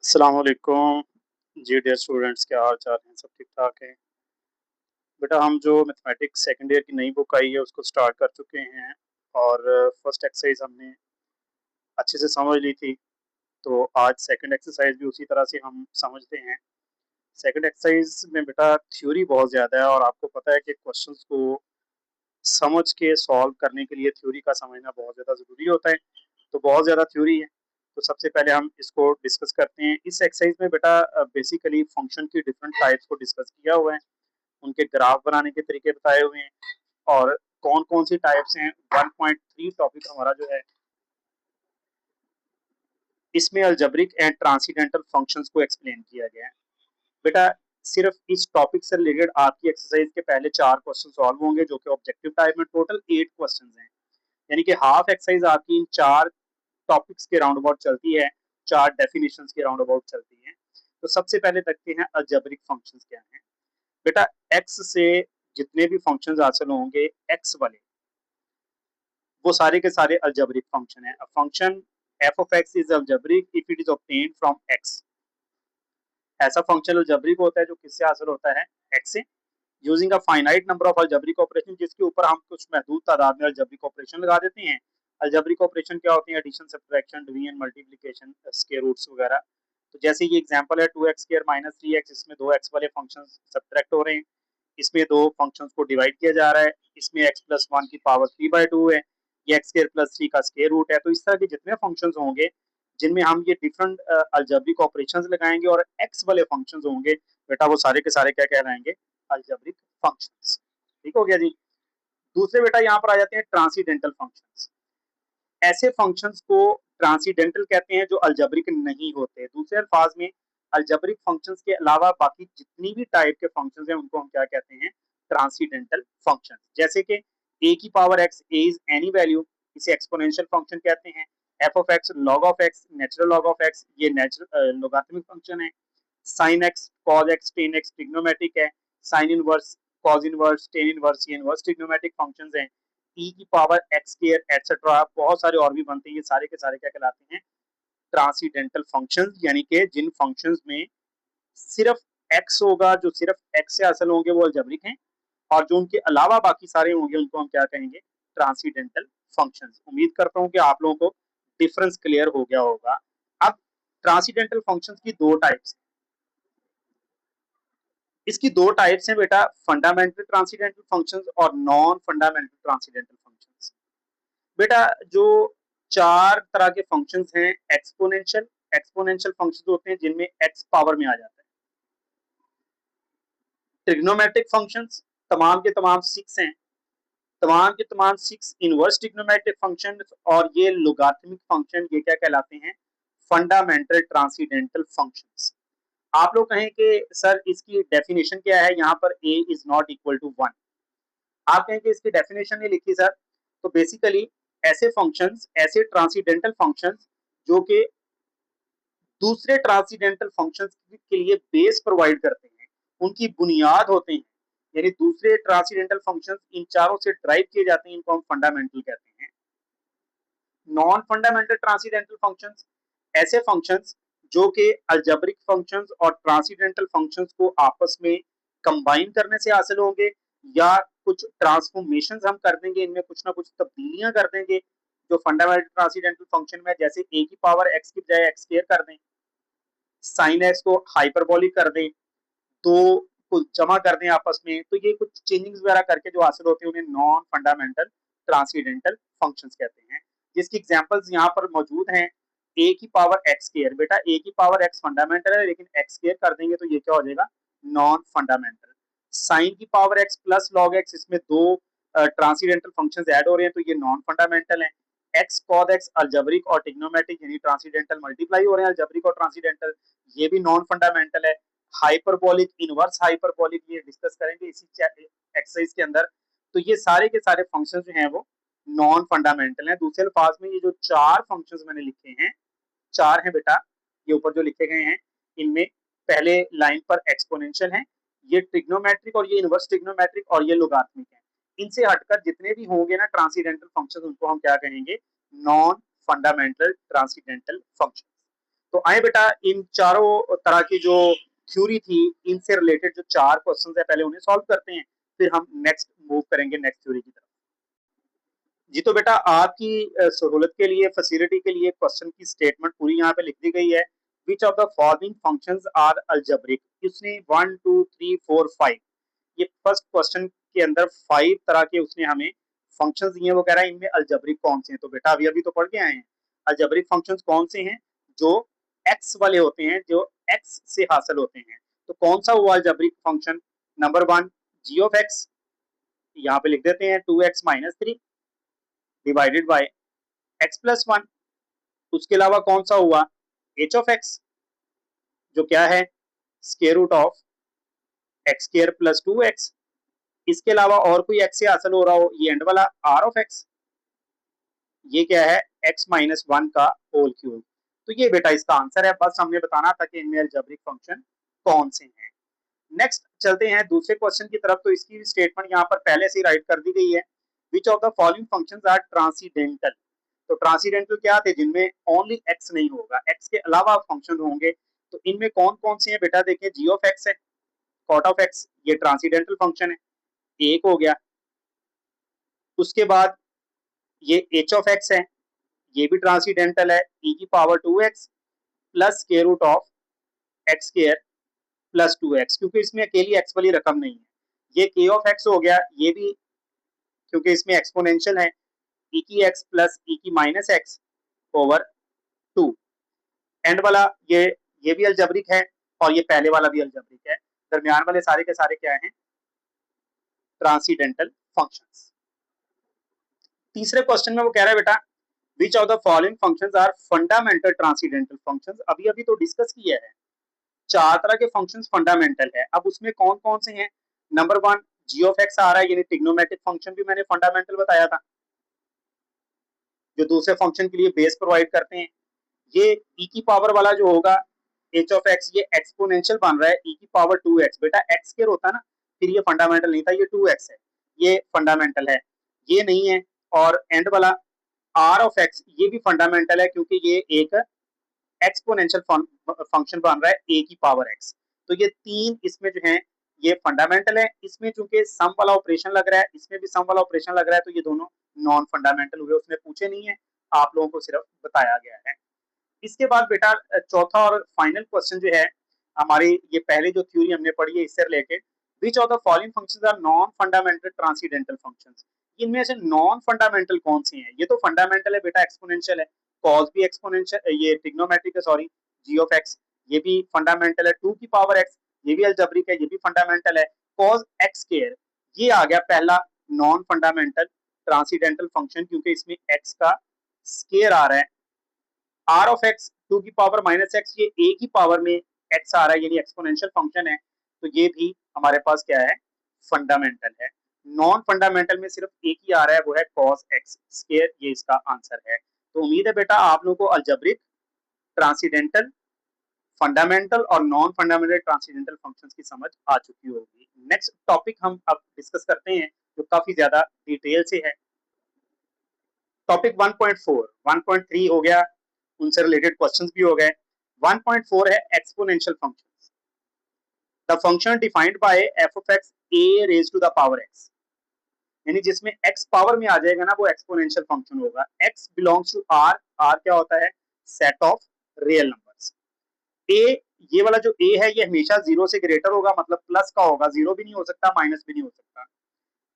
अस्सलाम वालेकुम। जी dear students, क्या हाल चाल हैं? सब ठीक ठाक हैं? बेटा, हम जो मैथमेटिक्स सेकंड ईयर की नई बुक आई है उसको स्टार्ट कर चुके हैं और फर्स्ट एक्सरसाइज हमने अच्छे से समझ ली थी। तो आज सेकंड एक्सरसाइज भी उसी तरह से हम समझते हैं। सेकंड एक्सरसाइज में बेटा थ्योरी बहुत ज़्यादा है और आपको पता है कि क्वेश्चंस को समझ के सॉल्व करने के लिए थ्योरी का समझना बहुत ज़्यादा ज़रूरी होता है। तो बहुत ज़्यादा थ्योरी है। तो सबसे पहले हम इसको डिस्कस करते हैं। इस एक्सरसाइज में बेटा बेसिकली फंक्शन की डिफरेंट टाइप्स को डिस्कस किया हुआ है। उनके ग्राफ बनाने के तरीके बताए हुए हैं और कौन-कौन सी टाइप्स हैं। 1.3 टॉपिक हमारा जो है, इसमें अलजेब्रिक एंड ट्रांसेंडेंटल फंक्शंस को एक्सप्लेन किया गया है। बेटा, सिर्फ इस टॉपिक से रिलेटेड आपकी एक्सरसाइज के पहले 4 क्वेश्चन सॉल्व होंगे जो कि ऑब्जेक्टिव टाइप में टोटल 8 क्वेश्चंस हैं। यानी कि हाफ एक्सरसाइज आपकी इन 4 टॉपिक्स के राउंड अबाउट चलती है, 4 डेफिनेशंस के राउंड अबाउट चलती हैं। तो सबसे पहले देखते हैं अलजेब्रिक फंक्शंस क्या हैं। बेटा, एक्स से जितने भी फंक्शंस हासिल होंगे, एक्स वाले, वो सारे के सारे अलजेब्रिक फंक्शन है। Function f of x is algebraic if it is obtained from x. ऐसा फंक्शन अलजेब्रिक होता है जो किससे हासिल होता है? एक्स से, using a finite number of algebraic operation, जिसके ऊपर हम कुछ महदूद तादाद में अलजेब्रिक ऑपरेशन लगा देते हैं। अलजेब्रिक ऑपरेशन क्या होते हैं? Addition, subtraction, division, multiplication, square roots वगैरह। तो जैसे ये एग्जांपल है 2x स्क्वायर माइनस 3x, इसमें दो एक्स वाले फंक्शन सब्ट्रैक्ट हो रहे हैं। इसमें दो फंक्शंस को डिवाइड किया जा रहा है। इसमें x प्लस वन की पावर 3/2 है, ये एक्स स्क्वायर प्लस 3 का स्क्वायर रूट है। तो इस तरह के जितने फंक्शंस होंगे जिनमें हम ये डिफरेंट अलजेब्रिक ऑपरेशंस लगाएंगे और x वाले फंक्शंस होंगे, बेटा वो सारे के सारे क्या कहलाएंगे? Algebraic functions. ठीक हो गया जी। दूसरे बेटा यहाँ पर आ जाते हैं ट्रांसीडेंटल फंक्शंस। ऐसे फंक्शंस को ट्रांसीडेंटल कहते हैं जो अलजेब्रिक नहीं होते। दूसरे अल्फाज में अलजेब्रिक फंक्शंस के अलावा बाकी जितनी भी टाइप के फंक्शंस हैं उनको हम क्या कहते हैं? Transcendental functions. जैसे कि a की power x, a is any value, इसे एक्सपोनेंशियल फंक्शन कहते हैं। f of x, log of x, natural log of x, ये नेचुरल लोगारिथमिक फंक्शन है। sin x, cos x, tan x trigonometric है। sin inverse, cos inverse, tan inverse, ये inverse trigonometric functions हैं। e की power x square etcetera बहुत सारे और भी बनते हैं। ये सारे के सारे क्या कहलाते हैं? ट्रांसीडेंटल फंक्शंस, यानी कि जिन फंक्शंस में सिर्फ x होगा, जो सिर्फ x से हासिल होंगे वो अलजेब्रिक हैं, और जो उनके अलावा बाकी सारे होंगे उनको हम क्या कहेंगे? Transcendental functions. उम्मीद करता हूं कि आप लोगों को डिफरेंस क्लियर हो गया होगा। अब ट्रांसीडेंटल फंक्शंस की दो टाइप्स, इसकी दो टाइप्स हैं बेटा, फंडामेंटल ट्रांसीडेंटल फंक्शंस और नॉन फंडामेंटल ट्रांसीडेंटल फंक्शंस। बेटा, जो चार तरह के फंक्शंस हैं, एक्सपोनेंशियल, एक्सपोनेंशियल फंक्शंस होते हैं जिनमें एक्स पावर में आ जाता है। ट्रिग्नोमेट्रिक फंक्शंस तमाम के तमाम 6 हैं, तमाम के तमाम 6 इनवर्स ट्रिग्नोमेट्रिक फंक्शन, और ये लोगारिथमिक फंक्शन, ये क्या कहलाते हैं? Fundamental transcendental functions. आप लोग कहें कि सर इसकी डेफिनेशन क्या है? यहाँ पर a is not equal to 1, आप कहें कि इसकी डेफिनेशन नहीं लिखी सर। तो बेसिकली ऐसे फंक्शंस, ऐसे ट्रांसीडेंटल फंक्शंस जो कि दूसरे ट्रांसीडेंटल फंक्शंस के लिए बेस प्रोवाइड करते हैं, उनकी बुनियाद होते हैं, यानी दूसरे ट्रांसीडेंटल फंक्शंस इन चारों से ड्राइव किए जाते हैं, इनको हम फंडामेंटल कहते हैं। नॉन फंडामेंटल ट्रांसीडेंटल फंक्शंस, ऐसे फंक्शंस जो कि अलजेब्रिक फंक्शंस और ट्रांसीडेंटल फंक्शंस को आपस में कंबाइन करने से हासिल होंगे, या कुछ ट्रांसफॉर्मेशंस हम कर देंगे, इनमें कुछ ना कुछ तब्दीलियां कर देंगे जो फंडामेंटल ट्रांसीडेंटल फंक्शन में, जैसे a की पावर x की बजाय x स्क्वायर कर दें, साइन एक्स को हाइपरबोलिक कर दें, दो को जमा कर दें आपस में। तो ये कुछ चेंजिंग्स वगैरह करके जो हासिल होते हैं उन्हें नॉन फंडामेंटल ट्रांसीडेंटल फंक्शंस कहते हैं, जिसकी एग्जांपल्स यहाँ पर मौजूद हैं। a की पावर x स्क्वायर, बेटा a की पावर x फंडामेंटल है, लेकिन x स्क्वायर कर देंगे तो ये क्या हो जाएगा? Non fundamental. साइन की power x plus log x, इसमें दो ट्रांसीडेंटल फंक्शंस ऐड हो रहे हैं तो ये नॉन फंडामेंटल है। x cos x अल्जेब्रिक और ट्रिग्नोमेट्रिक यानी ट्रांसीडेंटल मल्टीप्लाई हो रहे हैं, अल्जेब्रिक और ट्रांसीडेंटल, ये भी नॉन फंडामेंटल है। हाइपरबोलिक, इनवर्स हाइपरबोलिक, ये डिस्कस करेंगे इसी एक्सरसाइज के अंदर। तो ये सारे के सारे फंक्शंस जो हैं वो नॉन फंडामेंटल हैं। दूसरे अल्फाज में ये जो चार फंक्शंस मैंने लिखे हैं, चार हैं बेटा, ये ऊपर जो लिखे गए हैं, इनमें पहले लाइन पर एक्सपोनेंशियल है, ये ट्रिग्नोमेट्रिक और ये इनवर्स ट्रिग्नोमेट्रिक और ये लोगारिथमिक है। इनसे हटकर जितने भी होंगे ना ट्रांसीडेंटल फंक्शंस, उनको हम क्या कहेंगे? Non fundamental transcendental function. तो आए बेटा इन चारों तरह की जो थ्योरी थी इनसे रिलेटेड जो 4 क्वेश्चंस है पहले उन्हें सॉल्व करते हैं, फिर हम नेक्स्ट मूव करेंगे नेक्स्ट थ्योरी की तरफ। जी तो बेटा आपकी सहूलत के लिए, फैसिलिटी के लिए क्वेश्चन की स्टेटमेंट पूरी यहाँ पे लिख दी गई है। Which of the following functions are algebraic? उसने 1 2 3 4 5 ये फर्स्ट क्वेश्चन के अंदर 5 तरह के उसने हमें फंक्शंस दिए वो कह रहा है इनमें अलजेब्रिक कौन से हैं। तो बेटा अभी अभी तो पढ़ के आए हैं अलजेब्रिक फंक्शंस कौन से हैं जो एक्स वाले होते हैं, जो एक्स से हासिल होते हैं। तो कौन सा हुआ algebraic function? Number 1 g of x, यहाँ पे लिख देते हैं 2x minus 3 divided by x plus 1। उसके अलावा कौन सा हुआ? एच ऑफ एक्स, जो क्या है square root of x square plus 2x। इसके अलावा और कोई एक्स से हासिल हो रहा हो, ये एंड वाला आर ऑफ एक्स, ये क्या है एक्स माइनस 1 का होल क्यूब। तो ये बेटा इसका आंसर है। बस हमने बताना था कि इनमें अलजेब्रिक फंक्शन कौन से हैं। नेक्स्ट चलते हैं दूसरे क्वेश्चन की तरफ। तो इसकी स्टेटमेंट यहाँ पर पहले से ही राइट कर दी गई है। Which of the following functions are transcendental? तो ट्रांसीडेंटल क्या थे? जिनमें ओनली एक्स नहीं होगा, एक्स के अलावा फंक्शन होंगे। तो इनमें कौन कौन से हैं बेटा? देखिए जी ऑफ एक्स है, कॉट ऑफ एक्स, ये ट्रांसीडेंटल फंक्शन है, एक हो गया। उसके बाद ये एच ऑफ एक्स है, ये भी ट्रांसीडेंटल है, ई की power 2x plus square root of x square plus 2x, क्योंकि इसमें अकेली एक्स वाली रकम नहीं है। ये के ऑफ एक्स हो गया, ये भी क्योंकि इसमें एक्सपोनेंशियल है, ई की एक्स प्लस ई की माइनस एक्स ओवर 2। एंड वाला ये भी अलजेब्रिक है और ये पहले वाला भी अलजेब्रिक है। दरमियान वाले सारे के सारे क्या हैं? Transcendental functions. तीसरे क्वेश्चन में वो कह रहा है बेटा which of the following functions are fundamental transcendental functions? अभी अभी तो डिस्कस किया है, 4 तरह के फंक्शंस फंडामेंटल है। अब उसमें कौन कौन से हैं? नंबर 1 जी ऑफ एक्स आ रहा है, यानी ट्रिग्नोमेट्रिक फंक्शन भी मैंने फंडामेंटल बताया था, जो दूसरे फंक्शन के लिए बेस प्रोवाइड करते हैं। ये ई की पावर वाला जो होगा एच ऑफ एक्स, ये एक्सपोनेंशियल बन रहा है, ई की पावर 2x। बेटा एक्स स्क्वायर होता ना, फिर ये फंडामेंटल नहीं था, ये 2x है, ये फंडामेंटल है, ये नहीं है। और एंड वाला आर ऑफ एक्स, ये भी फंडामेंटल है क्योंकि ये एक एक्सपोनेंशियल फंक्शन बन रहा है ए की पावर एक्स। तो ये तीन इसमें जो है ये फंडामेंटल है। इसमें चूंकि सम वाला ऑपरेशन लग रहा है, इसमें भी सम वाला ऑपरेशन लग रहा है, तो ये दोनों नॉन फंडामेंटल हुए। उसने पूछे नहीं है, आप लोगों को सिर्फ बताया गया है। इसके बाद बेटा चौथा और फाइनल क्वेश्चन जो है हमारी, ये पहले जो थ्योरी हमने पढ़ी है इससे related, which of the following functions are non fundamental transcendental functions? इनमें से नॉन फंडामेंटल कौन से हैं? ये तो फंडामेंटल है बेटा, एक्सपोनेंशियल है, कॉस भी एक्सपोनेंशियल, ये ट्रिग्नोमेट्रिक है सॉरी, जी ऑफ एक्स ये भी फंडामेंटल है, 2 की पावर एक्स ये भी अलजेब्रिक है, ये भी फंडामेंटल है। कॉस एक्स स्क्वायर ये आ गया पहला नॉन फंडामेंटल ट्रांसीडेंटल फंक्शन, क्योंकि इसमें एक्स का स्क्वायर आ रहा है। आर ऑफ एक्स 2 की पावर माइनस एक्स, ये ए की पावर में एक्स आ रहा है, यानी एक्सपोनेंशियल फंक्शन है, तो ये भी हमारे पास क्या है? फंडामेंटल है। नॉन फंडामेंटल में सिर्फ एक ही आ रहा है, वो है cos x स्क्वायर, ये इसका आंसर है। तो उम्मीद है बेटा आप लोगों को अलजेब्रिक, ट्रांसीडेंटल, फंडामेंटल और नॉन फंडामेंटल ट्रांसीडेंटल फंक्शंस की समझ आ चुकी होगी। नेक्स्ट टॉपिक हम अब डिस्कस करते हैं जो काफी ज्यादा डिटेल से है। टॉपिक 1.4, 1.3 हो गया, उनसे रिलेटेड क्वेश्चंस भी हो गए। 1.4 है exponential functions. The function defined by f of x a raise to the power x, यानी जिसमें x पावर में आ जाएगा ना वो एक्सपोनेंशियल फंक्शन होगा। x belongs to r, r क्या होता है? Set of real numbers. a, ये वाला जो a है ये हमेशा 0 से ग्रेटर होगा, मतलब प्लस का होगा, 0 भी नहीं हो सकता, माइनस भी नहीं हो सकता।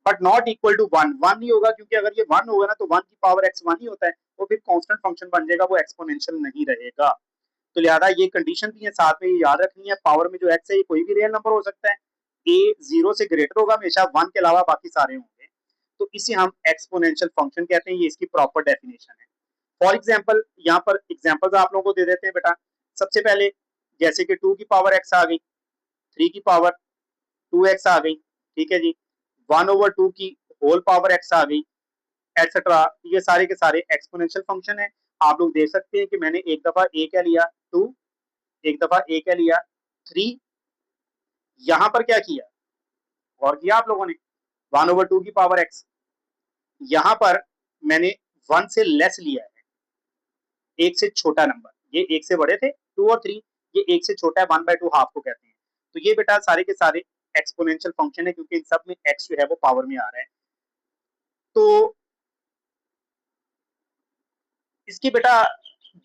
बट नॉट इक्वल टू 1, 1 नहीं होगा, क्योंकि अगर ये 1 होगा ना तो 1 की पावर x 1 ही होता है, वो फिर कांस्टेंट फंक्शन बन जाएगा, वो एक्सपोनेंशियल नहीं रहेगा। तो लिहाजा ये कंडीशन भी है साथ में, ये याद रखनी है। पावर में जो x है ये कोई भी रियल नंबर हो सकता है, a 0 से ग्रेटर होगा हमेशा, 1 के अलावा बाकी सारे होंगे, तो इसे हम एक्सपोनेंशियल फंक्शन कहते हैं। ये इसकी प्रॉपर डेफिनेशन है। फॉर एग्जांपल यहाँ पर एग्जांपल्स आप लोगों को दे देते हैं बेटा। सबसे पहले जैसे कि 2 की पावर x आ गई, 3 की पावर 2x आ गई, ठीक है जी, 1/2 की होल पावर x आ गई, एटसेट्रा। ये सारे के सारे एक्सपोनेंशियल फंक्शन है। आप लोग देख सकते हैं कि मैंने एक दफा a क्या लिया 2, एक दफा a क्या लिया 3, यहां पर क्या किया और किया आप लोगों ने 1/2 की पावर x, यहां पर मैंने 1 से लेस लिया है, एक से छोटा नंबर, ये एक से बड़े थे, 2 और 3 ये 1 से छोटा है, 1/2 हाफ को कहते हैं। तो ये बेटा सारे के सारे एक्सपोनेंशियल फंक्शन है क्योंकि इन सब में x जो है वो पावर में आ रहा है। तो इसकी बेटा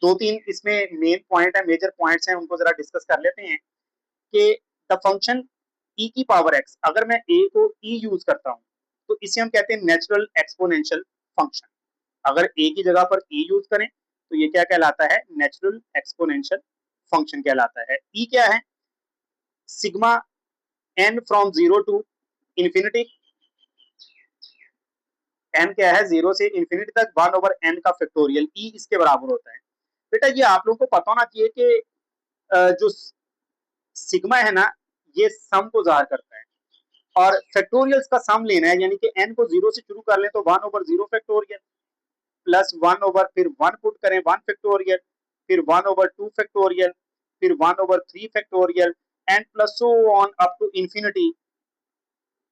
2-3 इसमें मेन पॉइंट है, मेजर पॉइंट्स हैं, उनको जरा डिस्कस कर लेते हैं कि द फंक्शन e की पावर x, अगर मैं a को e यूज करता हूं तो इसे हम कहते हैं नेचुरल एक्सपोनेंशियल फंक्शन। अगर a की जगह पर e यूज करें तो ये क्या कहलाता है, नेचुरल एक्सपोनेंशियल फंक्शन कहलाता है। e क्या है, sigma n from 0 to infinity, n क्या है, 0 से इंफिनिटी तक 1 ओवर n का फैक्टोरियल, e इसके बराबर होता है। बेटा ये आप लोगों को पता होना चाहिए कि जो सिग्मा है ना ये सम को ज़ाहिर करता है और फैक्टोरियल्स का सम लेना है, यानी कि n को 0 से शुरू कर लें तो 1 ओवर 0 फैक्टोरियल प्लस 1 ओवर फिर 1 पुट करें 1 फैक्टोरियल, फिर 1 ओवर 2 फैक्टोरियल, फिर 1 over 3 factorial and plus so on up to infinity.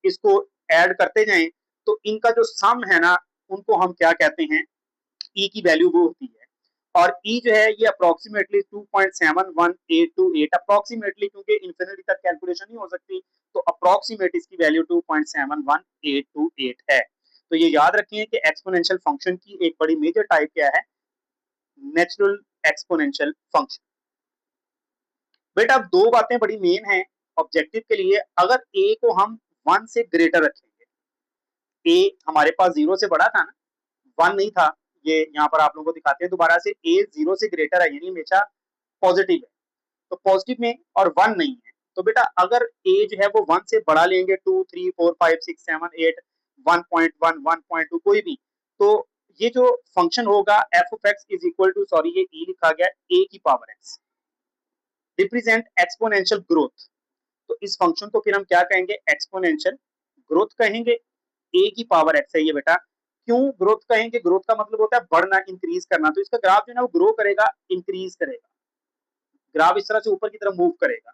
इसको ऐड करते जाएं तो इनका जो सम है ना उनको हम क्या कहते हैं, ई की वैल्यू वो होती है। और ई जो है ये अप्रोक्सीमेटली 2.71828 अप्रोक्सीमेटली, क्योंकि इंफिनिटी तक कैलकुलेशन नहीं हो सकती तो अप्रोक्सीमेट इसकी वैल्यू 2.71828 है। तो ये याद रखिए कि एक्सपोनेंशियल फंक्शन की एक बड़ी मेजर टाइप क्या है, नेचुरल एक्सपोनेंशियल फंक्शन। बेटा अब दो बातें बड़ी मेन हैं ऑब्जेक्टिव के लिए। अगर ए को हम 1 से ग्रेटर रखेंगे, ए हमारे पास 0 से बड़ा था ना, 1 नहीं था, ये यहाँ पर आप लोगों को दिखाते हैं दोबारा से, ए 0 से ग्रेटर है यानी हमेशा पॉजिटिव है, तो पॉजिटिव में और 1 नहीं है। तो बेटा अगर ए जो है वो 1 से बड़ा लेंगे, 2 3 4 5 6 7 8 1.1 1.2 कोई भी, तो ये जो फंक्शन होगा f of x is equal to, sorry ये ई लिखा गया, ए की power x represent exponential growth. तो इस फंक्शन को फिर हम क्या कहेंगे, एक्सपोनेंशियल ग्रोथ कहेंगे। ए की पावर एक्स है ये बेटा। क्यों ग्रोथ कहेंगे, ग्रोथ का मतलब होता है बढ़ना, इंक्रीज करना, तो इसका ग्राफ जो है ना वो ग्रो करेगा, इंक्रीज करेगा, ग्राफ इस तरह से ऊपर की तरफ मूव करेगा।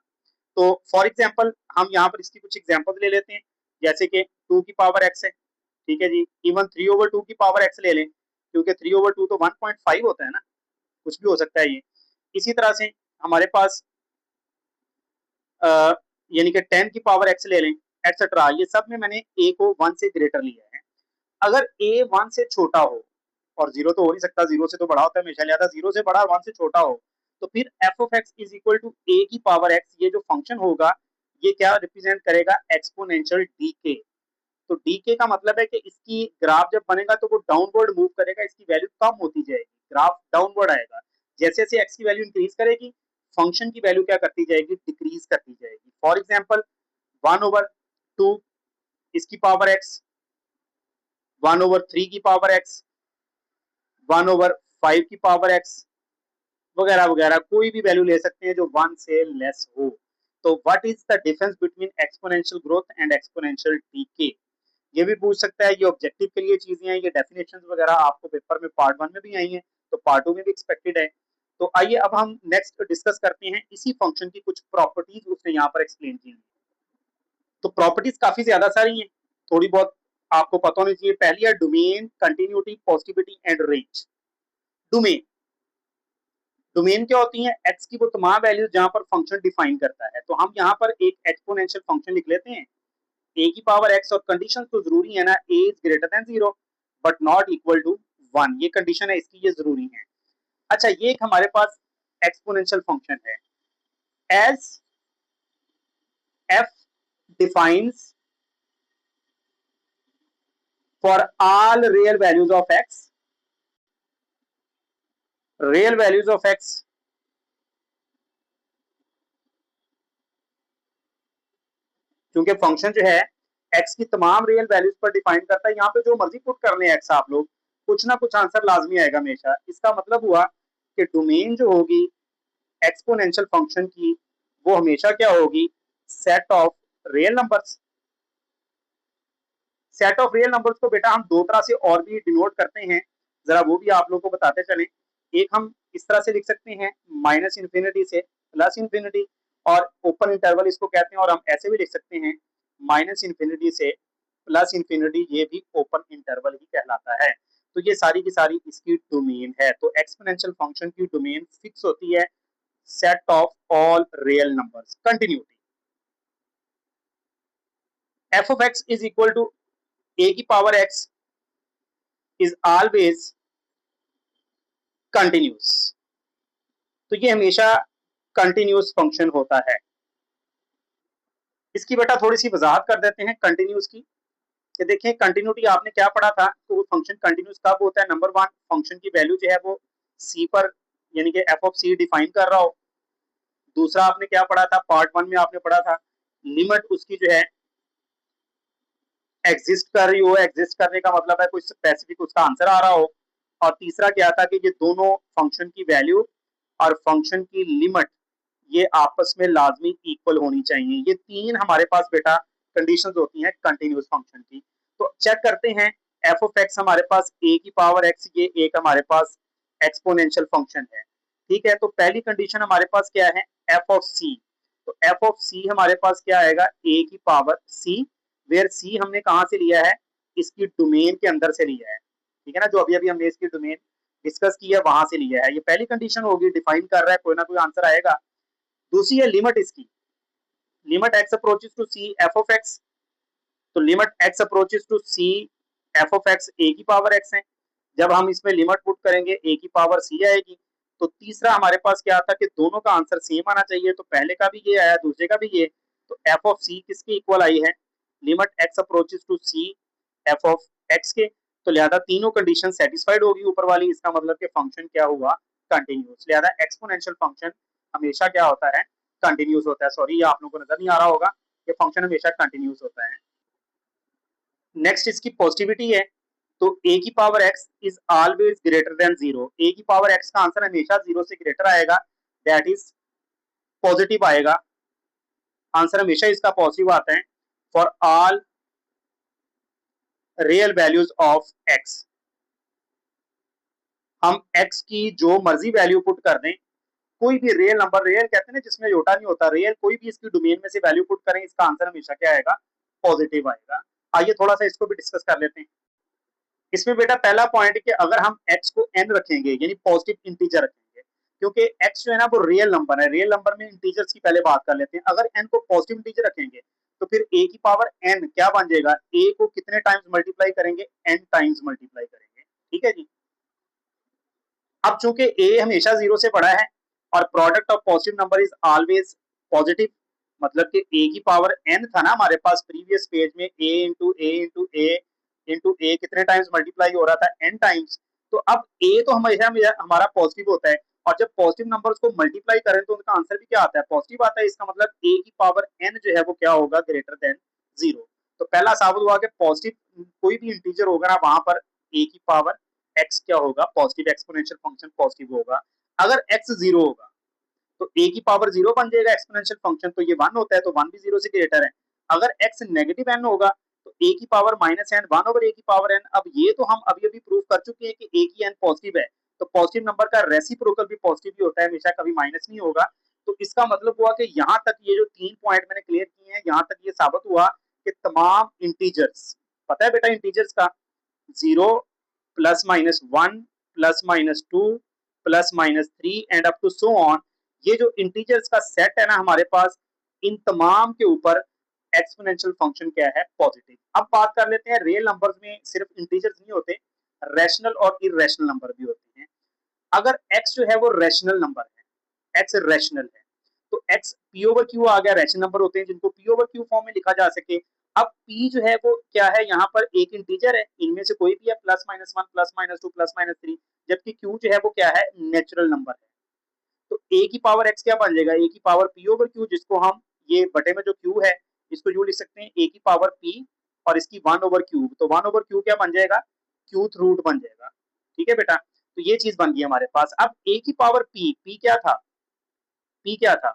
तो फॉर एग्जांपल हम यहाँ पर इसकी कुछ एग्जांपल ले लेते हैं, जैसे कि 2 की पावर x है, ठीक है जी, इवन 3 ओवर 2 की पावर x ले लें, क्योंकि 3 ओवर 2 तो 1.5 होता है ना, कुछ भी हो सकता है ये। इसी तरह से हमारे पास यानी कि 10 की पावर x ले लें, एटसेट्रा। ये सब में मैंने a को 1 से ग्रेटर लिया है। अगर a 1 से छोटा हो, और 0 तो हो नहीं सकता, 0 से तो बड़ा होता है हमेशा, लिया था 0 से बड़ा 1 से छोटा हो, तो फिर F of x is equal to A की पावर एक्स, ये जो फंक्शन होगा ये क्या रिप्रेजेंट करेगा, एक्सपोनेंशियल डीके। तो डीके का मतलब है कि इसकी ग्राफ जब बनेगा तो वो डाउनवर्ड मूव करेगा, इसकी वैल्यू कम होती जाएगी, ग्राफ डाउनवर्ड आएगा। जैसे जैसे एक्स की वैल्यू इंक्रीज करेगी फंक्शन की वैल्यू क्या करती जाएगी, डिक्रीज करती जाएगी। फॉर एग्जाम्पल 1 ओवर 2 इसकी पावर एक्स, 1 ओवर 3 की पावर एक्स, 1 ओवर 5 की पावर एक्स वगैरह वगैरह, कोई भी वैल्यू ले सकते हैं जो 1 से लेस हो। तो what is the difference between exponential growth and exponential decay, ये भी पूछ सकता है। ये ऑब्जेक्टिव के लिए चीजें हैं, ये डेफिनेशंस वगैरह आपको पेपर में पार्ट 1 में भी आई हैं तो पार्ट 2 में भी एक्सपेक्टेड है। तो आइए अब हम नेक्स्ट डिस्कस करते हैं इसी फंक्शन की कुछ प्रॉपर्टीज उसने यहाँ पर एक्सप्लेन की। तो प्रॉपर्टीज काफी ज्यादा सारी हैं, थोड़ी बहुत आपको पता होनी चाहिए। पहली है domain, continuity, positivity and range. Domain, domain क्या होती है, एक्स की वो तमाम वैल्यूज जहां पर फंक्शन डिफाइन करता है। तो हम यहाँ पर एक एक्सपोनेंशियल फंक्शन लिख लेते हैं, ए की पावर एक्स, और कंडीशन तो जरूरी है ना, A is greater than 0 but not equal to 1, ये कंडीशन है इसकी, ये जरूरी है। अच्छा ये एक हमारे पास एक्सपोनेंशियल फंक्शन है, as f defines for all real values of x, real values of x, क्योंकि फंक्शन जो है एक्स की तमाम रियल वैल्यूज पर डिफाइन करता है। यहाँ पे जो मर्जी पुट कर लें एक्स आप लोग, कुछ ना कुछ आंसर लाजमी आएगा हमेशा। इसका मतलब हुआ कि डोमेन जो होगी एक्सपोनेंशियल फंक्शन की वो हमेशा क्या होगी, set of real numbers. Set of real numbers को बेटा हम दो तरह से और भी डिनोट करते हैं, जरा वो भी आप लोगों को बताते चलें। एक हम इस तरह से लिख सकते हैं, माइनस इन्फिनिटी से प्लस इन्फिनिटी, और ओपन इंटरवल इसको कहते हैं। और हम ऐसे भी लिख सकते हैं, माइनस इन्फिनिटी से प्लस इन्फिनिटी, ये भी ओपन इंटरवल ही कहलाता है। तो ये सारी की सारी इसकी डोमेन है। तो एक्सपोनेंशियल फंक्शन की डोमेन फिक्स होती है set of all real numbers. Continuity. F of x is equal to a की power x is always continuous. तो ये हमेशा कंटिन्यूस फंक्शन होता है. इसकी बेटा थोड़ी सी वजाहत कर देते हैं कंटिन्यूस की. कि देखिए कंटिन्यूटी आपने क्या पढ़ा था, तो वो फंक्शन कंटिन्यूस कब होता है. नंबर वन, फंक्शन की वैल्यू जो है वो सी पर यानी कि एफ ऑफ सी डिफाइन कर रहा हो. दूसरा आपने क्या पढ़ा था, पार्ट वन में आपने पढ़ा था लिमिट उसकी जो है एग्जिस्ट कर रही हो. एग्जिस्ट करने का मतलब है कोई स्पेसिफिक उसका आंसर आ रहा हो. और तीसरा क्या था कि ये दोनों फंक्शन की वैल्यू और फंक्शन की लिमिट ये आपस में लाजमी इक्वल होनी चाहिए. ये तीन हमारे पास बेटा कंडीशंस होती हैं कंटिन्यूस फंक्शन की. तो चेक करते हैं एफ ऑफ एक्स हमारे पास ए की पावर एक्स, ये एक हमारे पास एक्सपोनेंशियल फंक्शन है. ठीक है, तो पहली कंडीशन हमारे पास क्या है, एफ ऑफ सी. तो एफ ऑफ सी हमारे पास क्या आएगा, ए की पावर सी, वेयर सी हमने कहां से लिया है, इसकी डोमेन के अंदर से लिया है. ठीक है ना, जो अभी अभी हमने इसकी डोमेन डिस्कस की है वहां से लिया है. ये पहली कंडीशन होगी, डिफाइन कर रहा है, कोई ना कोई आंसर आएगा. दूसरी है लिमिट इसकी, limit x approaches to C F of X. तो limit x approaches to C F of x ए की पावर एक्स है. जब हम इसमें लिमिट पुट करेंगे ए की पावर सी आएगी. तो तीसरा हमारे पास क्या था कि दोनों का आंसर सेम आना चाहिए. तो पहले का भी ये आया, दूसरे का भी ये. तो एफ ऑफ सी किसके इक्वल आई है, limit x approaches to C F of x के. तो लिहाजा तीनों कंडीशन सेटिस्फाइड होगी ऊपर वाली. इसका मतलब कि फंक्शन क्या हुआ, कंटिन्यूस. लिहाजा एक्सपोनेंशियल फंक्शन हमेशा क्या होता है, कंटिन्यूस होता है. सॉरी, ये आप लोगों को नजर नहीं आ रहा होगा कि फंक्शन हमेशा कंटिन्यूस होता है. नेक्स्ट इसकी पॉजिटिविटी है. तो a की power x is always greater than zero. a की पावर x का आंसर हमेशा जीरो से ग्रेटर आएगा, दैट इज पॉजिटिव आएगा. आंसर हमेशा इसका पॉजिटिव आता है for all real values of x. हम x की जो मर्जी वैल्यू पुट कर दें, कोई भी रियल नंबर, रियल कहते हैं ना जिसमें जोटा नहीं होता, रियल कोई भी इसकी डोमेन में से वैल्यू पुट करें, इसका आंसर हमेशा क्या आएगा, पॉजिटिव आएगा. आइए थोड़ा सा इसको भी डिस्कस कर लेते हैं. इसमें बेटा पहला पॉइंट कि अगर हम x को n रखेंगे यानी पॉजिटिव इंटीजर रखेंगे, क्योंकि x जो है ना वो रियल नंबर है. रियल नंबर में इंटीजर्स की पहले बात कर लेते हैं. अगर n को पॉजिटिव इंटीजर रखेंगे तो फिर a की पावर n क्या बन जाएगा, a को कितने टाइम्स मल्टीप्लाई करेंगे, n टाइम्स मल्टीप्लाई करेंगे. ठीक है जी. अब चूंकि a हमेशा जीरो से बड़ा है और product of positive number is always positive, मतलब कि a की पावर n था ना हमारे पास प्रीवियस पेज में, a into A into A into A कितने टाइम्स मल्टीप्लाई हो रहा था, n टाइम्स. तो अब a तो हमेशा हमारा पॉजिटिव होता है, और जब पॉजिटिव नंबर्स को मल्टीप्लाई करें तो उनका आंसर भी क्या आता है, पॉजिटिव आता है. इसका मतलब a की पावर n जो है वो क्या होगा, ग्रेटर देन जीरो. तो पहला साबित हुआ कि पॉजिटिव कोई भी इंटीजर होगा ना वहां पर a की पावर x क्या होगा, पॉजिटिव. एक्सपोनेंशियल फंक्शन पॉजिटिव होगा. अगर x जीरो होगा तो a की पावर जीरो बन जाएगा एक्सपोनेंशियल फंक्शन, तो ये वन होता है, तो वन भी जीरो से ग्रेटर है. अगर x नेगेटिव n होगा तो a की power minus n, one over a की पावर n. अब ये तो हम अभी अभी प्रूव कर चुके हैं कि a की n पॉजिटिव है, तो पॉजिटिव नंबर का रेसिप्रोकल भी पॉजिटिव ही होता है, हमेशा कभी माइनस नहीं होगा. तो इसका मतलब हुआ कि यहाँ तक ये जो तीन पॉइंट मैंने क्लियर किए हैं, यहाँ तक ये साबित हुआ कि तमाम इंटीजर्स, पता है बेटा इंटीजर्स का, zero plus minus one plus minus two plus minus three and up to so on, ये जो इंटीजर्स का सेट है ना हमारे पास, इन तमाम के ऊपर एक्सपोनेंशियल फंक्शन क्या है, पॉजिटिव. अब बात कर लेते हैं रियल नंबर्स में सिर्फ इंटीजर्स नहीं होते, रैशनल और इरेशनल नंबर भी होते हैं. अगर x जो है वो रैशनल नंबर है, x रैशनल है, तो x p ओवर q आ गया, रैशनल नंबर होते हैं जिनको p ओवर q फॉर्म में लिखा जा सके. अब p जो है वो क्या है, यहाँ पर एक इंटीजर है, इनमें से कोई भी है, plus minus one plus minus two plus minus three, जबकि q जो है वो क्या है, नेचुरल नंबर है. तो a की पावर x क्या बन जाएगा, a की पावर p ओवर q, जिसको हम ये बटे में जो q है इसको यूं लिख सकते हैं a की पावर p और इसकी वन ओवर क्यूब. तो वन ओवर क्यूब क्या बन जाएगा, क्यूथ रूट बन जाएगा. ठीक है बेटा, तो ये चीज बन गई हमारे पास. अब a की पावर p क्या था, p क्या था,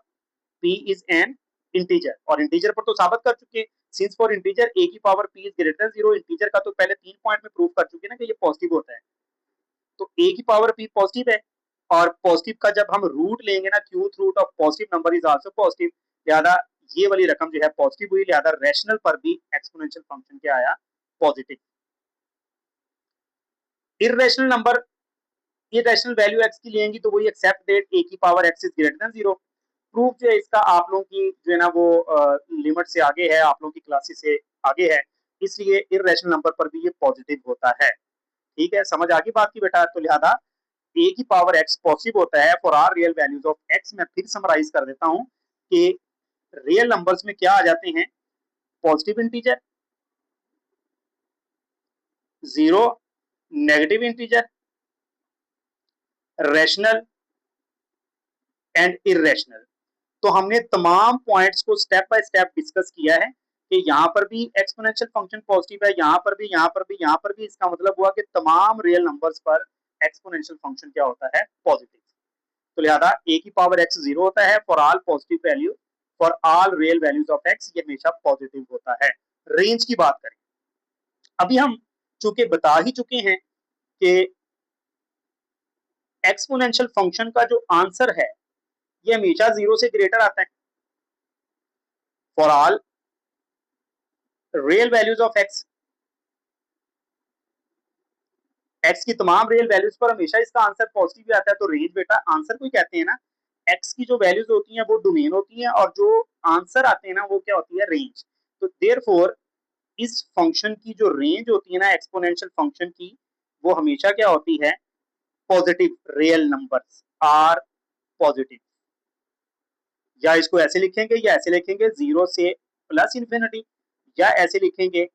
p इज एन इंटीजर, और इंटीजर पर तो साबित कर चुके हैं, सिंस फॉर इंटीजर a की power p is greater than zero. Integer का तो पहले तीन पॉइंट में प्रूव कर चुके हैं ना कि ये पॉजिटिव होता है. तो a की पावर p पॉजिटिव है, और पॉजिटिव का जब हम रूट लेंगे ना, qth root of positive number is also positive, लिहाजा ये वाली रकम जो है पॉजिटिव हुई, लिहाजा रैशनल पर भी एक्सपोनेंशियल फंक्शन क्या आया, positive. Irrational number irrational value x की लेंगी तो वही एक्सेप्ट दैट a की power x is greater than 0। Proof जो है इसका आप लोगों की जो है ना वो लिमिट से आगे है, आप लोगों की क्लासेस से आगे है, इसलिए इरेशनल नंबर पर भी ये पॉजिटिव होता है। ठीक है, समझ आ गई बात की बेटा। तो लिहाजा a की पावर x पॉजिटिव होता है for r real values of x। मैं फिर समराइज कर देता हूं कि रियल नंबर्स में क्या आ जाते हैं, positive integer, zero, negative integer, rational and irrational. तो हमने तमाम पॉइंट्स को स्टेप बाय स्टेप डिस्कस किया है कि यहाँ पर भी एक्सपोनेंशियल फंक्शन पॉजिटिव है, यहाँ पर भी, यहाँ पर भी, यहाँ पर भी। इसका मतलब हुआ कि तमाम रियल नंबर्स पर एक्सपोनेंशियल फंक्शन क्या होता है, पॉजिटिव। तो लिहाजा a की पावर x जीरो होता है for all positive value, for all real values of x ये हमेशा पॉजिटिव होता है। रेंज की बात करें, अभी हम चूंकि बता ही चुके हैं कि एक्सपोनेंशियल फंक्शन का जो आंसर है ये हमेशा जीरो से ग्रेटर आता है for all real values of x। x की तमाम रियल वैल्यूज पर हमेशा इसका आंसर पॉजिटिव आता है। तो रेंज बेटा आंसर को ही कहते हैं ना, x की जो वैल्यूज होती हैं वो डोमेन होती हैं और जो आंसर आते हैं ना वो क्या होती है, रेंज। तो देयरफॉर इस फंक्शन की जो रेंज होती है ना एक्सपोनेंशियल फंक्शन की, वो हमेशा क्या होती है, positive real numbers are positive. या इसको ऐसे लिखेंगे या ऐसे लिखेंगे, जीरो से प्लस इंफिनिटी, या ऐसे लिखेंगे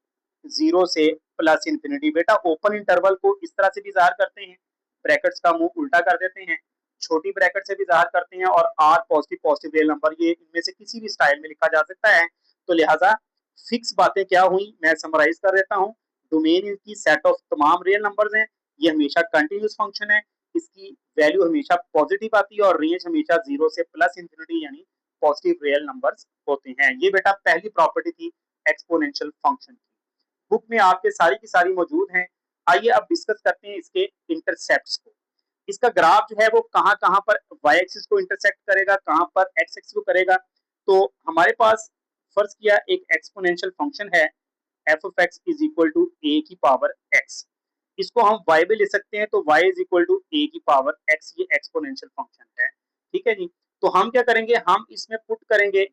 जीरो से प्लस इंफिनिटी। बेटा ओपन इंटरवल को इस तरह से भी ज़ाहिर करते हैं, ब्रैकेट्स का मुंह उल्टा कर देते हैं, छोटी ब्रैकेट से भी ज़ाहिर करते हैं, और r positive positive real number, ये इनमें से किसी भी स्टाइल में लिखा जा सकता है। तो लिहाजा फिक्स बातें क्या हुई, मैं समराइज कर देता हूँ। डोमेन इनकी सेट ऑफ तमाम रियल नंबर्स हैं, ये हमेशा कंटिन्यूस फंक्शन है, इसकी वैल्यू हमेशा पॉजिटिव आती है, और रेंज हमेशा जीरो से प्लस इंफिनिटी यानी पॉजिटिव रियल नंबर्स होते हैं। ये बेटा पहली प्रॉपर्टी थी एक्सपोनेंशियल फंक्शन की, बुक में आपके सारी की सारी मौजूद हैं। आइए अब डिस्कस करते हैं इसके इंटरसेप्ट्स को। इसका ग्राफ जो है वो कहां कहां पर y एक्सिस को इंटरसेक्ट करेगा, कहां पर x एक्सिस को करेगा। तो हमारे पास फर्ज किया एक एक्सपोनेंशियल फंक्शन है f of x is equal to a की पावर x। इसको हम y भी ले सकते हैं, तो y is equal to a की पावर x, ये एक्सपोनेंशियल फंक्शन है। ठीक है जी। तो हम क्या करेंगे, हम इसमें पुट करेंगे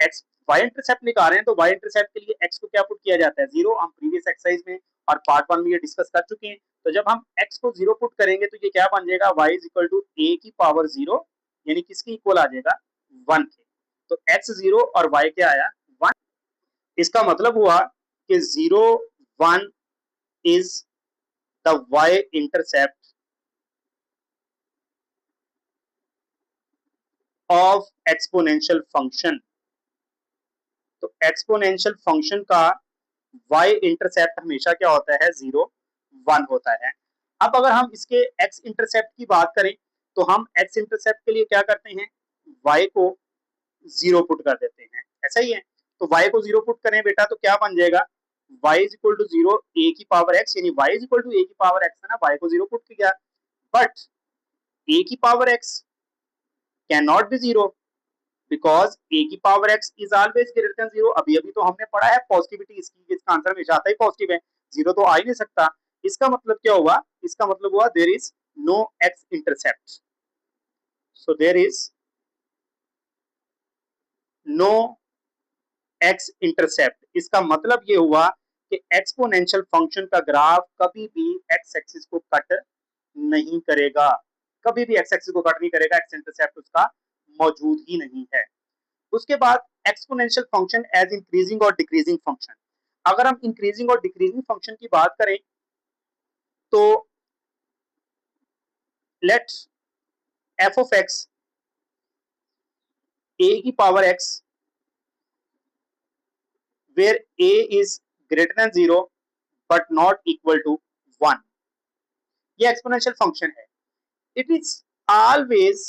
x, y इंटरसेप्ट निकाल रहे हैं तो y इंटरसेप्ट के लिए x को क्या पुट किया जाता है, जीरो। हम प्रीवियस एक्सरसाइज में और पार्ट 1 में ये डिस्कस कर चुके हैं। तो जब हम x को जीरो पुट करेंगे तो ये क्या बन जाएगा, y is equal to a की पावर जीरो, यानी किसके इक्वल आ जाएगा, 1 के। तो x जीरो और y क्या आया, 1। इसका मतलब हुआ कि 0 1 is the y intercept of exponential function. तो एक्सपोनेंशियल फंक्शन का y इंटरसेप्ट हमेशा क्या होता है, 0 1 होता है। अब अगर हम इसके x इंटरसेप्ट की बात करें तो हम x इंटरसेप्ट के लिए क्या करते हैं, y को 0 पुट कर देते हैं, ऐसा ही है। तो y को 0 पुट करें बेटा तो क्या बन जाएगा, y is equal to 0 a की पावर x, यानी y is equal to a की पावर x है ना, y को 0 पुट किया। बट a की power x can not be 0 because a की power x is always greater than 0। अभी अभी तो हमने पढ़ा है पॉजिटिविटी इसकी, इसका आंसर हमेशा आता ही पॉजिटिव है, 0 तो आ ही नहीं सकता। इसका मतलब क्या हुआ, इसका मतलब हुआ there is no x intercept, so there is no x intercept. इसका मतलब ये हुआ कि एक्सपोनेंशियल फंक्शन का ग्राफ कभी भी x एक्सिस को कट नहीं करेगा, कभी भी x एक्सिस को कट नहीं करेगा, x इंटरसेप्ट उसका मौजूद ही नहीं है। उसके बाद एक्सपोनेंशियल फंक्शन एज इंक्रीजिंग और डिक्रीजिंग फंक्शन। अगर हम इंक्रीजिंग और डिक्रीजिंग फंक्शन की बात करें तो लेट एफ ऑफ एक्स ए की power x where A is greater than 0 but not equal to 1, ये एक्सपोनेंशियल फंक्शन है। It is always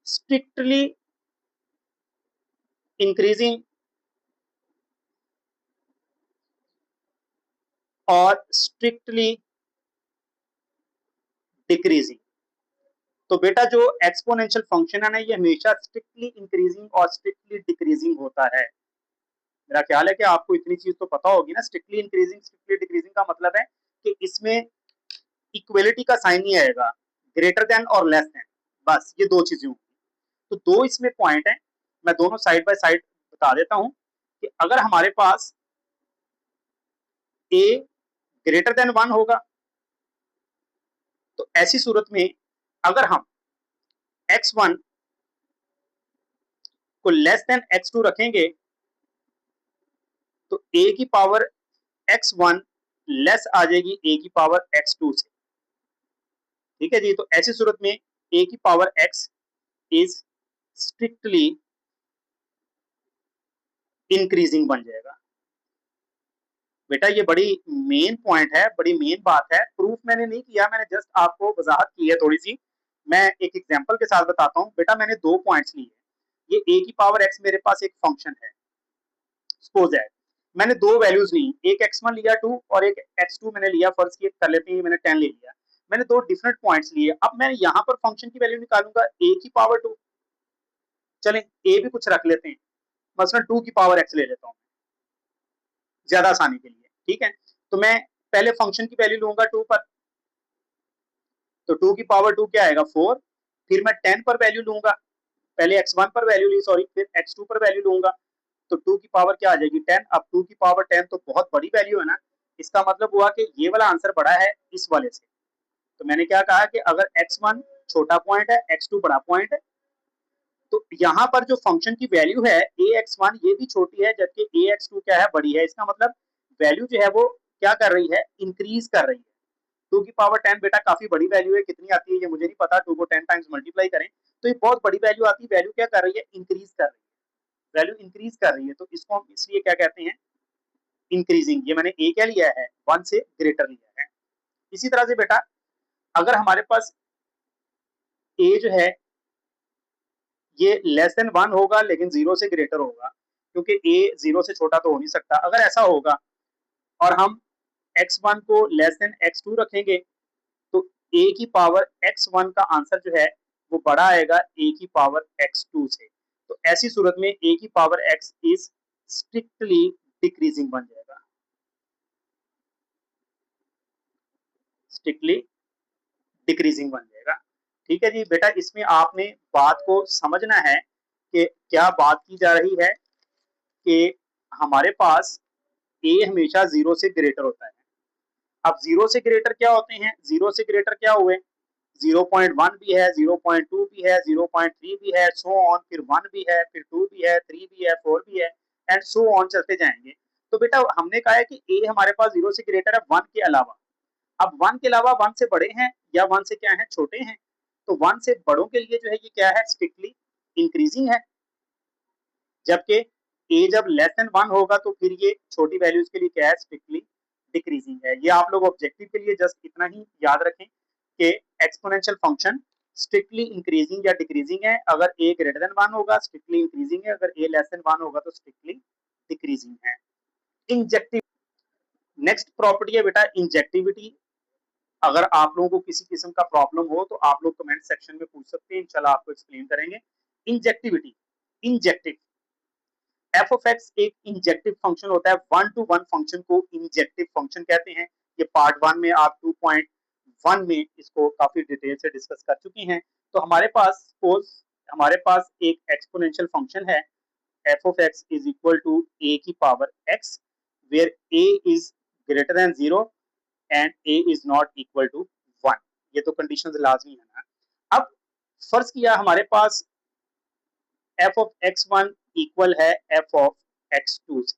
strictly increasing और स्ट्रिक्टली डिक्रीजिंग। तो बेटा जो एक्सपोनेंशियल फंक्शन है ना, ये हमेशा स्ट्रिक्टली इंक्रीजिंग और स्ट्रिक्टली डिक्रीजिंग होता है। मेरा ख्याल है कि आपको इतनी चीज तो पता होगी ना, स्ट्रिक्टली इंक्रीजिंग स्ट्रिक्टली डिक्रीजिंग का मतलब है कि इसमें इक्वलिटी का साइन नहीं आएगा, ग्रेटर देन और लेस देन, बस ये दो चीजें होंगी। तो दो इसमें पॉइंट है, मैं दोनों साइड बाय साइड बता देता हूं कि अगर हमारे पास ए ग्रेटर देन 1 होगा तो ऐसी सूरत में अगर हम x1 को लेस देन x2 रखेंगे तो a की पावर x1 लेस आ जाएगी a की पावर x2 से। ठीक है जी, तो ऐसी सूरत में a की power x is strictly increasing बन जाएगा। बेटा ये बड़ी मेन पॉइंट है, बड़ी मेन बात है। प्रूफ मैंने नहीं किया, मैंने जस्ट आपको वजाहत की है थोड़ी सी। मैं एक एग्जांपल के साथ बताता हूं। बेटा मैंने दो पॉइंट्स लिए, ये a की पावर x मेरे पास एक फंक्शन है, सपोज है मैंने दो वैल्यूज ली, एक x1 लिया 2 और एक x2 मैंने लिया, फर्ज किए कर लेते हैं मैंने 10 ले लिया। मैंने दो डिफरेंट पॉइंट्स लिए, अब मैं यहाँ पर फंक्शन की वैल्यू निकालूंगा a की पावर 2, चलें a भी कुछ रख लेते हैं, मसलन 2 की पावर x ले लेता हूँ ज्यादा आसानी के लिए। ठीक है, तो मैं पहले फंक्शन की वैल्यू लूंगा 2 पर, तो 2 की पावर 2 क्या आएगा 4, फिर मैं 10 पर वैल्यू लूंगा, पहले x1 पर वैल्यू ली सॉरी, फिर x2 पर वैल्यू लूंगा, तो 2 की पावर क्या आ जाएगी 10। अब 2 की पावर 10 तो बहुत बड़ी वैल्यू है ना, इसका मतलब हुआ कि ये वाला आंसर बड़ा है इस वाले से। तो मैंने क्या कहा कि अगर x1 छोटा पॉइंट है x2 बड़ा पॉइंट है, तो यहाँ पर जो फंक्शन की वैल्यू है ax1 ये भी छोटी है जबकि ax2 क्या है बड़ी है। इसका मतलब वैल्यू जो है वो क्या कर रही है, इंक्रीज कर रही है। 2 की पावर 10 बेटा काफी बड़ी वैल्यू है, कितनी आती है ये मुझे नहीं पता, 2 को 10 टाइम्स मल्टीप्लाई करें तो ये बहुत बड़ी वैल्यू आती है। वैल्यू क्या कर रही है, इंक्रीज कर रही है, वैल्यू इंक्रीज कर रही है, तो इसको हम इसलिए क्या कहते हैं, इंक्रीजिंग। ये मैंने ए क्या लिया है, 1 से ग्रेटर लिया है। इसी तरह से बेटा अगर हमारे पास ए जो है ये लेस देन 1 होगा लेकिन 0 से ग्रेटर होगा, क्योंकि ए 0 से छोटा तो हो नहीं सकता। अगर ऐसा होगा और हम x1 को लेस देन x2 रखेंगे तो a की पावर x1 का आंसर जो है वो बड़ा आएगा a की पावर x2 से। तो ऐसी सूरत में a की power x is strictly decreasing बन जाएगा, स्ट्रिक्टली डिक्रीजिंग बन जाएगा। ठीक है जी बेटा, इसमें आपने बात को समझना है कि क्या बात की जा रही है कि हमारे पास a हमेशा 0 से ग्रेटर होता है। अब 0 से ग्रेटर क्या होते हैं, 0 से ग्रेटर क्या हुए, 0.1 भी है, 0.2 भी है, 0.3 भी है, सो ऑन, फिर 1 भी है, फिर 2 भी है, 3 भी है, 4 भी है, एंड सो ऑन चलते जाएंगे। तो बेटा हमने कहा है कि ए हमारे पास 0 से ग्रेटर है 1 के अलावा। अब 1 के अलावा 1 से बड़े हैं या 1 से क्या है, छोटे हैं। तो 1 से बड़ों के लिए जो है ये क्या है, स्ट्रिक्टली इंक्रीजिंग है, जबकि ए जब लेस देन 1 होगा तो फिर ये छोटी वैल्यूज के लिए क्या है, स्ट्रिक्टली डिक्रीजिंग है। ये आप लोग ऑब्जेक्टिव के लिए जस्ट इतना ही याद रखें कि एक्सपोनेंशियल फंक्शन स्ट्रिक्टली इंक्रीजिंग या डिक्रीजिंग है। अगर ए ग्रेटर देन 1 होगा स्ट्रिक्टली इंक्रीजिंग है, अगर ए लेस देन 1 होगा तो स्ट्रिक्टली डिक्रीजिंग है। इंजेक्टिव नेक्स्ट प्रॉपर्टी है बेटा इंजेक्टिविटी। अगर आप लोगों को किसी किस्म का प्रॉब्लम हो तो आप लोग कमेंट सेक्शन में पूछ सकते हैं, इंशाल्लाह आपको एक्सप्लेन करेंगे। Injectivity, injective F of x एक इंजेक्टिव फंक्शन होता है, 1 to 1 फंक्शन को इंजेक्टिव फंक्शन कहते हैं। ये पार्ट 1 में आप 2.1 में इसको काफी डिटेल से डिस्कस कर चुके हैं। तो हमारे पास सपोज हमारे पास एक एक्सपोनेंशियल फंक्शन है, F of x is equal to A की power x, where A is greater than 0 and A is not equal to 1। ये तो कंडीशंस लाजमी है ना। अब फर्ज किया हमारे पास एफ ऑफ x1 इक्वल है एफ ऑफ x2 से।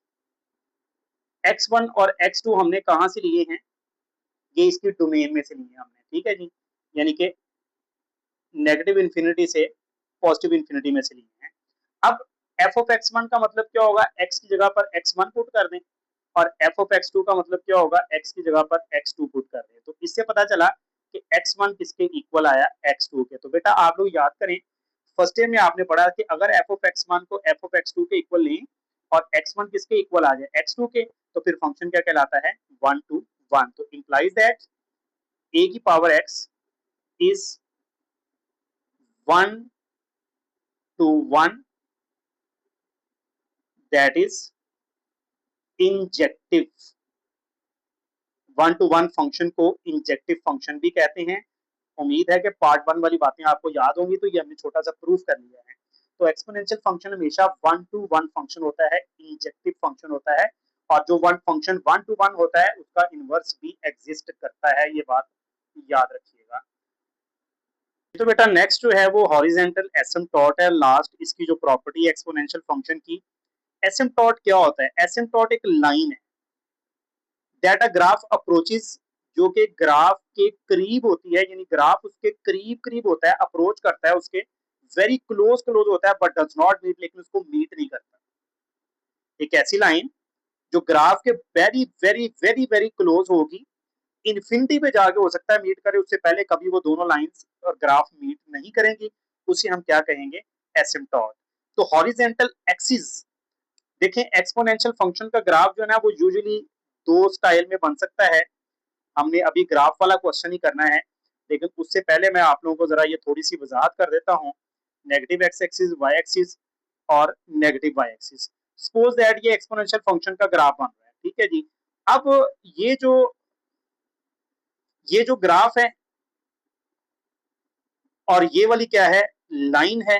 x1 और x2 हमने कहां से लिए हैं, ये इसकी डोमेन में से लिए हैं हमने। ठीक है जी, यानी कि नेगेटिव इंफिनिटी से पॉजिटिव इंफिनिटी में से लिए हैं। अब एफ ऑफ x1 का मतलब क्या होगा, x की जगह पर x1 पुट कर दें, और एफ ऑफ x2 का मतलब क्या होगा, x की जगह पर x2 पुट कर दें। तो इससे पता चला कि x1 किसके इक्वल आया, x2 के। तो बेटा आप लोग याद करें, फर्स्ट डे में आपने पढ़ा कि अगर एफ ऑफ x1 को एफ ऑफ x2 के इक्वल लें और x1 किसके इक्वल आ जाए, x2 के, तो फिर फंक्शन क्या कहलाता है, 1 to 1। तो इंप्लाइज दैट a की power x is 1 to 1, that is injective, one two one function को इंजेक्टिव फंक्शन भी कहते हैं। उम्मीद है कि पार्ट 1 वाली बातें आपको याद होंगी, तो ये हमने छोटा सा प्रूफ कर लिया है। तो एक्सपोनेंशियल फंक्शन हमेशा वन टू वन फंक्शन होता है, इंजेक्टिव फंक्शन होता है, और जो one function one two one होता है उसका इनवर्स भी एग्जिस्ट करता है, ये बात याद रखिएगा। तो बेटा नेक्स्ट जो है वो हॉरिजेंटल एसिम्पटोट है, लास्ट इसकी जो प्रॉपर्टी है एक्सपोनेंशियल फंक्शन की। एसिम्पटोट क्या होता है? एसिम्पटोट एक लाइन है दैट अ ग्राफ अप्रोचेस, जो कि ग्राफ के करीब होती है, यानी ग्राफ उसके करीब करीब होता है, अप्रोच करता है उसके, वेरी क्लोज क्लोज होता है, बट डज नॉट मीट, लेकिन उसको मीट नहीं करता। एक ऐसी लाइन जो ग्राफ के very very very very close होगी, इन्फिनिटी पे जाके हो सकता है मीट करे, उससे पहले कभी वो दोनों लाइंस और ग्राफ मीट नहीं करेंगी, उसे हम क्या कहेंगे? एसिम्पटोट। तो हॉरिजेंटल एक्सिस, देखें एक्सपोनेंशियल फंक्शन का ग्राफ जो है ना वो यूजुअली दो स्टाइल में बन सकता है। हमने अभी ग्राफ वाला क्वेश्चन ही करना है, लेकिन उससे पहले मैं आप लोगों को जरा ये थोड़ी सी वजाहत कर देता हूँ। Negative X axis, Y axis और negative Y axis. Suppose that ये एक्सपोनेंशियल फंक्शन का ग्राफ बन रहा है, ठीक है जी। अब ये जो ग्राफ है और ये वाली क्या है? लाइन है।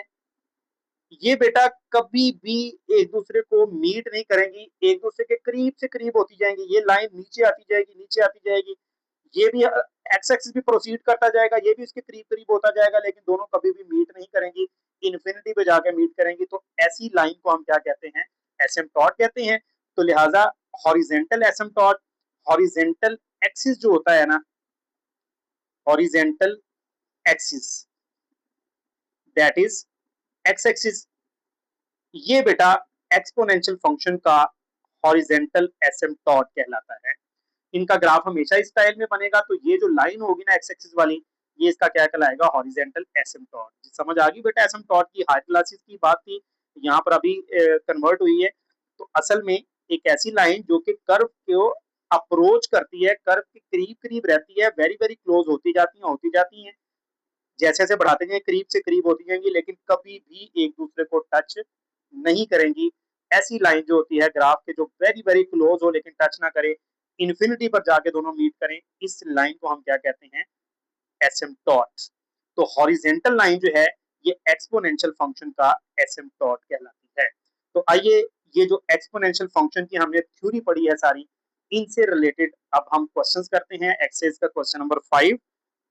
ये बेटा कभी भी एक दूसरे को मीट नहीं करेंगी, एक दूसरे के करीब से करीब होती जाएंगी। ये लाइन नीचे आती जाएगी, नीचे आती जाएगी, ये भी एक्स एक्सिस भी प्रोसीड करता जाएगा, ये भी उसके करीब करीब होता जाएगा, लेकिन दोनों कभी भी मीट नहीं करेंगी, इन्फिनिटी पे जाके मीट करेंगी। तो ऐसी लाइन को हम क्या कहते हैं? एसिम्पटोट कहते हैं। तो लिहाजा हॉरिजेंटल एसिम्पटोट, हॉरिजेंटल एक्सिस जो होता है ना, horizontal axis that is x axis, ये बेटा एक्सपोनेंशियल फंक्शन का हॉरिजेंटल एसिम्पटोट कहलाता है। इनका ग्राफ हमेशा इस स्टाइल में बनेगा, तो ये जो लाइन होगी ना एक्स एक्सिस वाली, ये इसका क्या कहलाएगा? हॉरिजेंटल एसिम्पटोट। समझ आ गई बेटा? एसिम्पटोट की हायर क्लासेस की बात थी, यहाँ पर अभी कन्वर्ट हुई है। तो असल में एक ऐसी लाइन जो कि कर्व को अप्रोच करती है, कर्व के करीब करीब रहती है, वेरी वेरी क्लोज होती जाती हैं, जैसे जैसे बढ़ाते जाएंगे करीब से करीब होती जाएंगी, लेकिन कभी भी एक दूसरे को टच नहीं करेंगी। ऐसी लाइन जो होती है ग्राफ के, जो वेरी वेरी क्लोज हो लेकिन टच ना करे, इन्फिनिटी पर जाके दोनों मीट करें, इस लाइन को हम क्या कहते हैं? एसिम्पटोट। तो हॉरिजेंटल लाइन जो है ये एक्सपोनेंशियल फंक्शन का एसिम्पटोट कहलाती है। तो आइए, ये जो एक्सपोनेंशियल फंक्शन की हमने थ्योरी पढ़ी है सारी, इनसे रिलेटेड अब हम क्वेश्चंस करते हैं। एक्सरसाइज का क्वेश्चन नंबर 5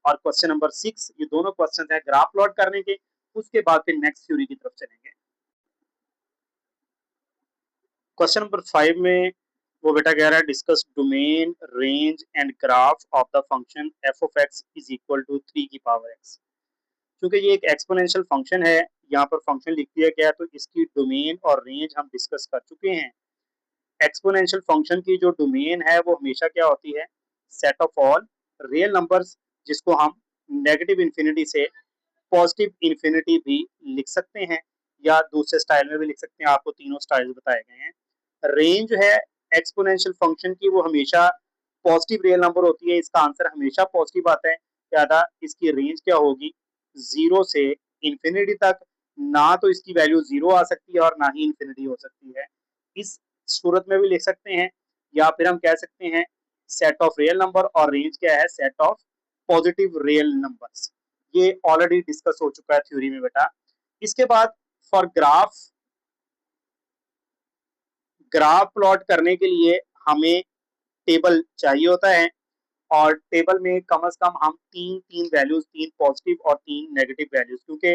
और क्वेश्चन नंबर 6, ये दोनों क्वेश्चन है ग्राफ प्लॉट करने के। उसके बाद फिर नेक्स्ट थ्योरी की तरफ चलेंगे। क्वेश्चन नंबर 5 में वो बेटा कह रहा है discuss domain, range and graph of the function f of x is equal to 3 की पावर एक्स। क्योंकि ये एक एक्सपोनेंशियल फंक्शन है, यहाँ पर फंक्शन लिख दिया गया, तो इसकी डोमेन और रेंज हम डिस्कस कर चुके हैं। एक्सपोनेंशियल फंक्शन की जो डोमेन है वो हमेशा क्या होती है? Set of all real numbers, जिसको हम नेगेटिव इन्फिनिटी से पॉजिटिव इन्फिनिटी भी लिख सकते हैं, या दूसरे स्टाइल में भी लिख सकते हैं, आपको तीनों स्टाइल बताए गए हैं। रेंज है एक्सपोनेंशियल फंक्शन की, वो हमेशा पॉजिटिव रियल नंबर होती है, इसका आंसर हमेशा पॉजिटिव आता है। ज्यादा इसकी रेंज क्या होगी? 0 से इन्फिनिटी तक। ना तो इसकी वैल्यू 0 आ सकती है और ना ही इन्फिनिटी हो सकती है, इस सूरत में भी लिख सकते हैं। या फिर हम कह सकते हैं सेट ऑफ रियल नंबर, और रेंज क्या है? Set of positive real numbers. ये ऑलरेडी डिस्कस हो चुका है थ्योरी में बेटा। इसके बाद फॉर ग्राफ प्लॉट करने के लिए हमें टेबल चाहिए होता है, और टेबल में कम से कम हम तीन वैल्यूज, 3 पॉजिटिव और 3 नेगेटिव वैल्यूज, क्योंकि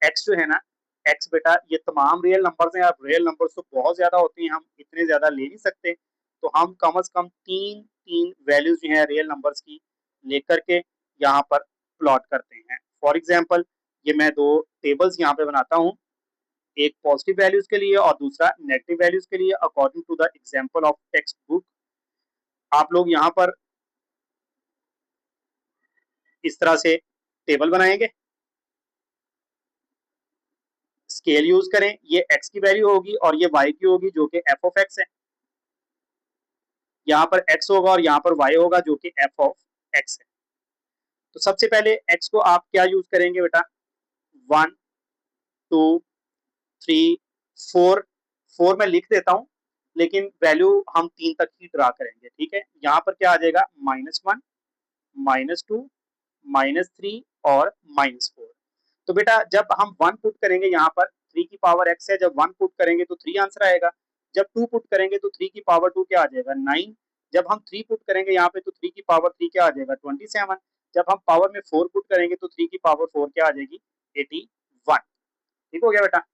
एक्स जो है ना, एक्स बेटा ये तमाम रियल नंबर्स हैं। अब रियल नंबर्स तो बहुत ज्यादा होते हैं, हम इतने ज्यादा ले नहीं सकते, तो हम कम से कम तीन वैल्यूज जो है रियल नंबर्स की लेकर के यहाँ पर प्लॉट करते हैं। फॉर एग्जाम्पल ये मैं दो टेबल्स यहाँ पे बनाता हूँ, एक पॉजिटिव वैल्यूज के लिए और दूसरा नेगेटिव वैल्यूज के लिए, according to the example of textbook. आप लोग यहाँ पर इस तरह से टेबल बनाएंगे, स्केल यूज करें, ये x की वैल्यू होगी और ये y की होगी, जो कि f ऑफ x है। यहाँ पर x होगा और यहाँ पर y होगा, जो कि f ऑफ x है। तो सबसे पहले x को आप क्या यूज करेंगे बेटा? 1 2 3 4 4 मैं लिख देता हूँ, लेकिन वैल्यू हम 3 तक ही ड्रा करेंगे, ठीक है। यहाँ पर क्या आ जाएगा, -1, -2, -3 और -4। तो बेटा जब हम 1 पुट करेंगे यहाँ पर 3 की पावर x है, जब 1 पुट करेंगे तो 3 आंसर आएगा। जब 2 पुट करेंगे तो 3 की पावर 2 क्या आ जाएगा, 9। जब हम 3 पुट करेंगे यहाँ पे तो 3 की पावर 3 क्या आ जाएगा, 27। जब हम पावर में 4 पुट करेंगे तो 3 की पावर 4 क्या आ जाएगी, 81। ठीक हो गया बेटा।